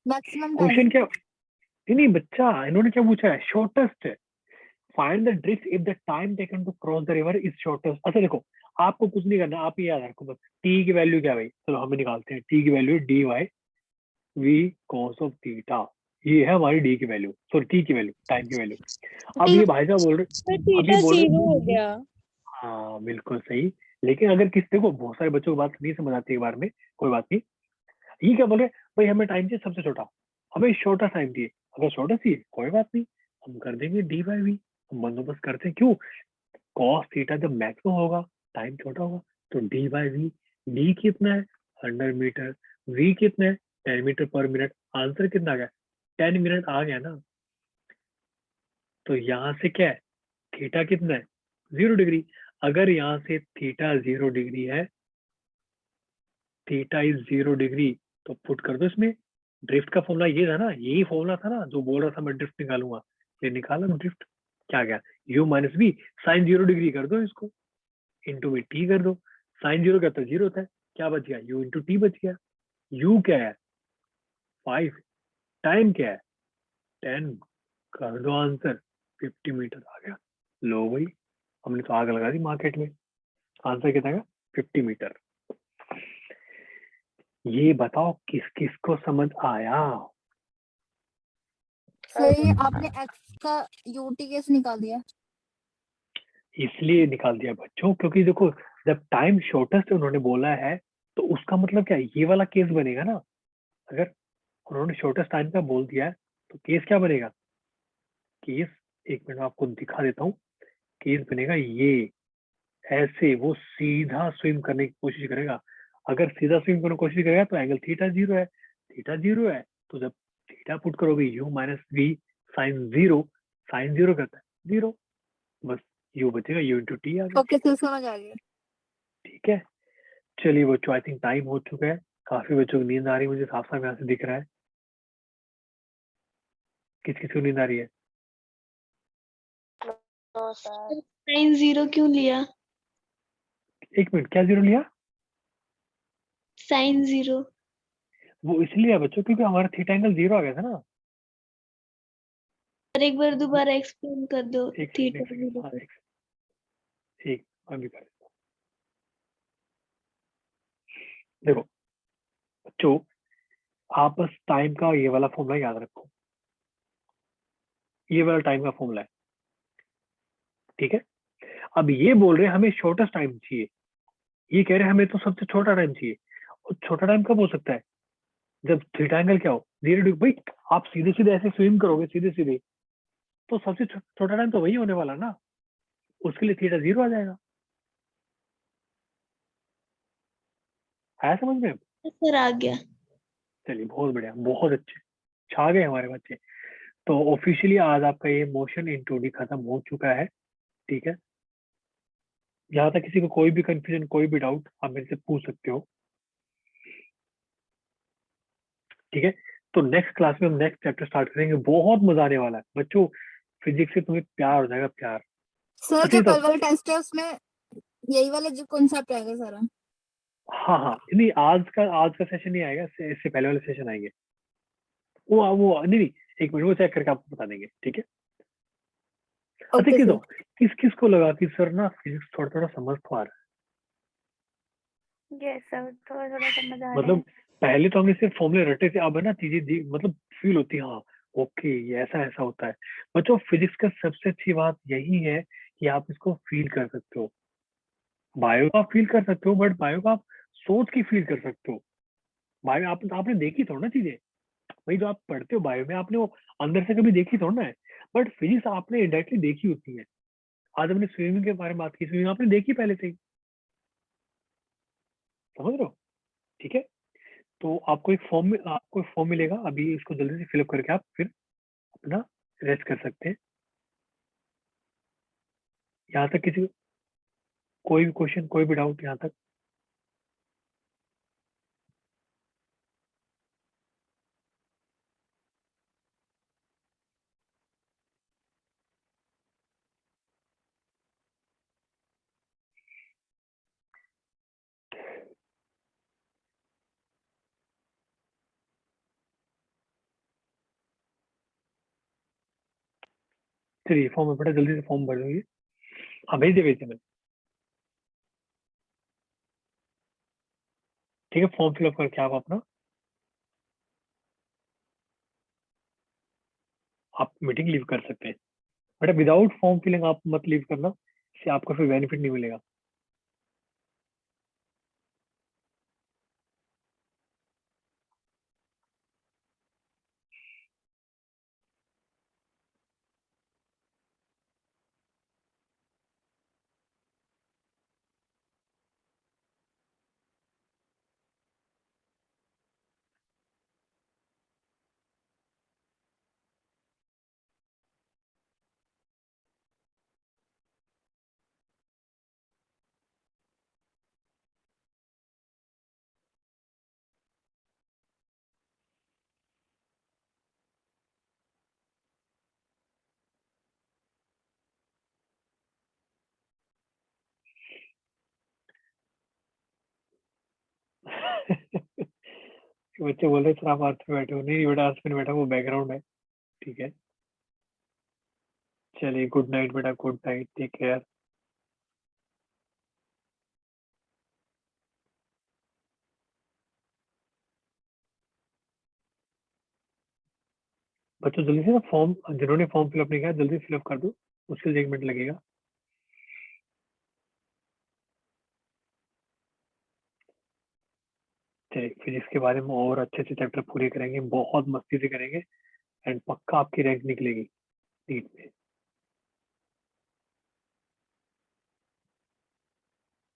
Speaker 4: मैक्सिमम
Speaker 2: क्वेश्चन क्या? नहीं बच्चा, इन्होंने क्या पूछा है? शॉर्टेस्ट है। Find the drift if the time taken to cross the river is shortest. अच्छा देखो, आपको कुछ नहीं करना, आप ये याद रखो बस टी की वैल्यू क्या है भाई। चलो हमें निकालते हैं। टी की value D by V cos of theta. ये है हमारी डी की वैल्यू, सॉरी टी की वैल्यू, टाइम की वैल्यू। अब ये भाई साहब बोल रहे,
Speaker 1: तो
Speaker 2: अब ये
Speaker 1: थीटा
Speaker 2: बोल रहे,
Speaker 1: 0 हो गया।
Speaker 2: हाँ बिल्कुल सही। लेकिन अगर किसी को, बहुत सारे बच्चों को बात नहीं समझ आती एक बार में, कोई बात नहीं। ये क्या बोल रहे, भाई हमें टाइम चाहिए सबसे छोटा, हमें शॉर्टर टाइम चाहिए। अगर शॉर्टर चाहिए कोई बात नहीं, हम कर देंगे डी बाई वी। हम बंदोबस्त करते हैं, क्यों? कॉस थीटा जब मैक्सिमम होगा, टाइम छोटा होगा, तो डी बाई वी। डी कितना है? 100 मीटर। वी कितना है? 10 मीटर पर मिनट। आंसर कितना आ गया? 10 मिनट आ गया ना। तो यहाँ से क्या है? थीटा कितना है? 0 डिग्री। अगर यहाँ से थीटा 0 डिग्री है, थीटा इज 0 डिग्री, तो पुट कर दो इसमें। ड्रिफ्ट का फॉर्मूला ये था ना, यही फॉर्मूला था ना जो बोल रहा था मैं ड्रिफ्ट निकालूंगा। ये निकाला ड्रिफ्ट, क्या गया? u minus B. Sine 0 degree कर दो इसको, इंटू में टी कर दो। साइन 0 क्या था? 0 होता है। क्या बच गया? u इंटू टी बच गया। u क्या है? 5। टाइम क्या है? 10। कर दो आंसर, 50 मीटर आ गया। लो भाई, हमने तो आग लगा दी मार्केट में। आंसर कितना है? 50 मीटर। ये बताओ किस किस को समझ आया?
Speaker 4: सर ये आपने एक्स का यूटी कैसे निकाल दिया?
Speaker 2: इसलिए निकाल दिया बच्चों, क्योंकि देखो जब टाइम शॉर्टेस्ट उन्होंने बोला है, तो उसका मतलब क्या है? ये वाला केस बनेगा ना। अगर उन्होंने शॉर्टेस्ट टाइम का बोल दिया है, तो केस क्या बनेगा? केस, एक मिनट आपको दिखा देता हूँ। केस बनेगा ये, ऐसे वो सीधा स्विम करने की कोशिश करेगा। अगर सीधा स्विम करने की कोशिश करेगा तो एंगल थीटा 0 है। थीटा 0 है, तो जब थीटा पुट करोगे U minus V sine 0, sine 0 करता है 0, बस यू बचेगा, यू इंटू टी आ गया।
Speaker 4: ओके सर समझ आ गया।
Speaker 2: ठीक है, चलिए बच्चों, आई थिंक टाइम हो चुका है। काफी बच्चों को नींद आ रही है, मुझे साफ साफ यहाँ से दिख रहा है। किस किस को नींद आ रही है?
Speaker 5: No, sir.
Speaker 3: साइन 0 क्यों लिया?
Speaker 2: एक मिनट, क्या 0 लिया?
Speaker 3: साइन 0
Speaker 2: वो इसलिए है बच्चों क्योंकि हमारा थीटा एंगल 0 आ गया था ना।
Speaker 3: और एक बार दोबारा एक्सप्लेन कर दो।
Speaker 2: एक
Speaker 3: थीटा
Speaker 2: सेकंड,
Speaker 3: 0
Speaker 2: हाँ
Speaker 3: को।
Speaker 2: एक अभी कर देता हूँ। देखो बच्चों, आप बस टाइम का ये वाला फॉर्मूला याद रखो। ये वाला टाइम का फॉर्मूला है, ठीक है। अब ये बोल रहे हैं हमें शॉर्टेस्ट टाइम चाहिए, ये कह रहे हैं हमें तो सबसे छोटा टाइम चाहिए। और छोटा टाइम कब हो सकता है? जब थीटा एंगल क्या हो? 0 डिग्री। भाई आप सीधे सीधे ऐसे स्विम करोगे सीधे सीधे, तो सबसे छोटा टाइम तो वही होने वाला ना। उसके लिए थीटा 0 आ जाएगा। आया समझ में?
Speaker 3: सर आ गया।
Speaker 2: चलिए बहुत बढ़िया, बहुत अच्छे, छा गए हमारे बच्चे। तो ऑफिशियली आज आपका ये मोशन इन 2D खत्म हो चुका है, ठीक है। यहाँ तक किसी को कोई भी कंफ्यूजन, कोई भी डाउट, आप मेरे से पूछ सकते हो, ठीक है। तो नेक्स्ट क्लास में हम नेक्स्ट चैप्टर स्टार्ट करेंगे, बहुत मजा आने वाला है बच्चों। फिजिक्स से तुम्हें प्यार हो जाएगा, प्यार।
Speaker 4: सर
Speaker 2: अच्छा
Speaker 4: जो
Speaker 2: तो
Speaker 4: कल वाला टेस्ट है उसमें यही वाला जो कॉन्सेप्ट आएगा सारा?
Speaker 2: हाँ हाँ, नहीं आज का सेशन नहीं आएगा, इससे पहले वाले सेशन आएंगे। वो नहीं नहीं, एक मिनट, वो चेक करके आपको बता देंगे, ठीक है। अच्छा
Speaker 4: ओके
Speaker 2: किस
Speaker 4: सर।
Speaker 2: किस किस को लगा कि सर ना फिजिक्स थोड़ा थोड़ा समझ तो आ रहा
Speaker 5: Yes, sir. थोड़ा थोड़ा समझ आ
Speaker 2: है,
Speaker 5: रहा
Speaker 2: मतलब
Speaker 5: है।
Speaker 2: पहले तो हमने सिर्फ फॉर्मूले रटे थे, अब है ना चीजें मतलब फील होती है, हाँ ओके ये ऐसा ऐसा होता है। बच्चों फिजिक्स का सबसे अच्छी बात यही है कि आप इसको फील कर सकते हो। बायो का आप फील कर सकते हो, बट बायो का आप सोच के फील कर सकते हो। बायो आपने देखी थोड़ा ना चीजें, वही जो आप पढ़ते हो बायो में आपने वो अंदर से कभी देखी थोड़ा ना है। बट फिजिक्स आपने डायरेक्टली देखी होती है। आज हमने स्विमिंग के बारे में बात की, स्विमिंग आपने देखी पहले से ही, समझ रहे हो? ठीक है, तो आपको एक फॉर्म मिलेगा, अभी इसको जल्दी से फिलअप करके आप फिर अपना रेस्ट कर सकते हैं। यहाँ तक किसी कोई भी क्वेश्चन, कोई भी डाउट यहाँ तक? चलिए फॉर्म में पड़ा, जल्दी से फॉर्म भर लीजिए। हाँ भेज दिया मैंने। ठीक है, फॉर्म फिलअप करके आप मीटिंग लीव कर सकते हैं। बट विदाउट फॉर्म फिलिंग आप मत लीव करना, इससे आपको फिर बेनिफिट नहीं मिलेगा। बच्चे बोल रहे सर आप आर्ट्स में बैठे हो, नहीं बेटा आर्ट्स में नहीं बैठा, वो बैकग्राउंड है। ठीक है, चलिए गुड नाइट बेटा, गुड नाइट, टेक केयर। बच्चों जल्दी से ना फॉर्म, जिन्होंने फॉर्म फिलअप नहीं किया जल्दी फिलअप कर दो, मुश्किल से 1 मिनट लगेगा। चलिए फिजिक्स के बारे में और अच्छे से चैप्टर पूरे करेंगे, बहुत मस्ती से करेंगे, एंड पक्का आपकी रैंक निकलेगी नीट में।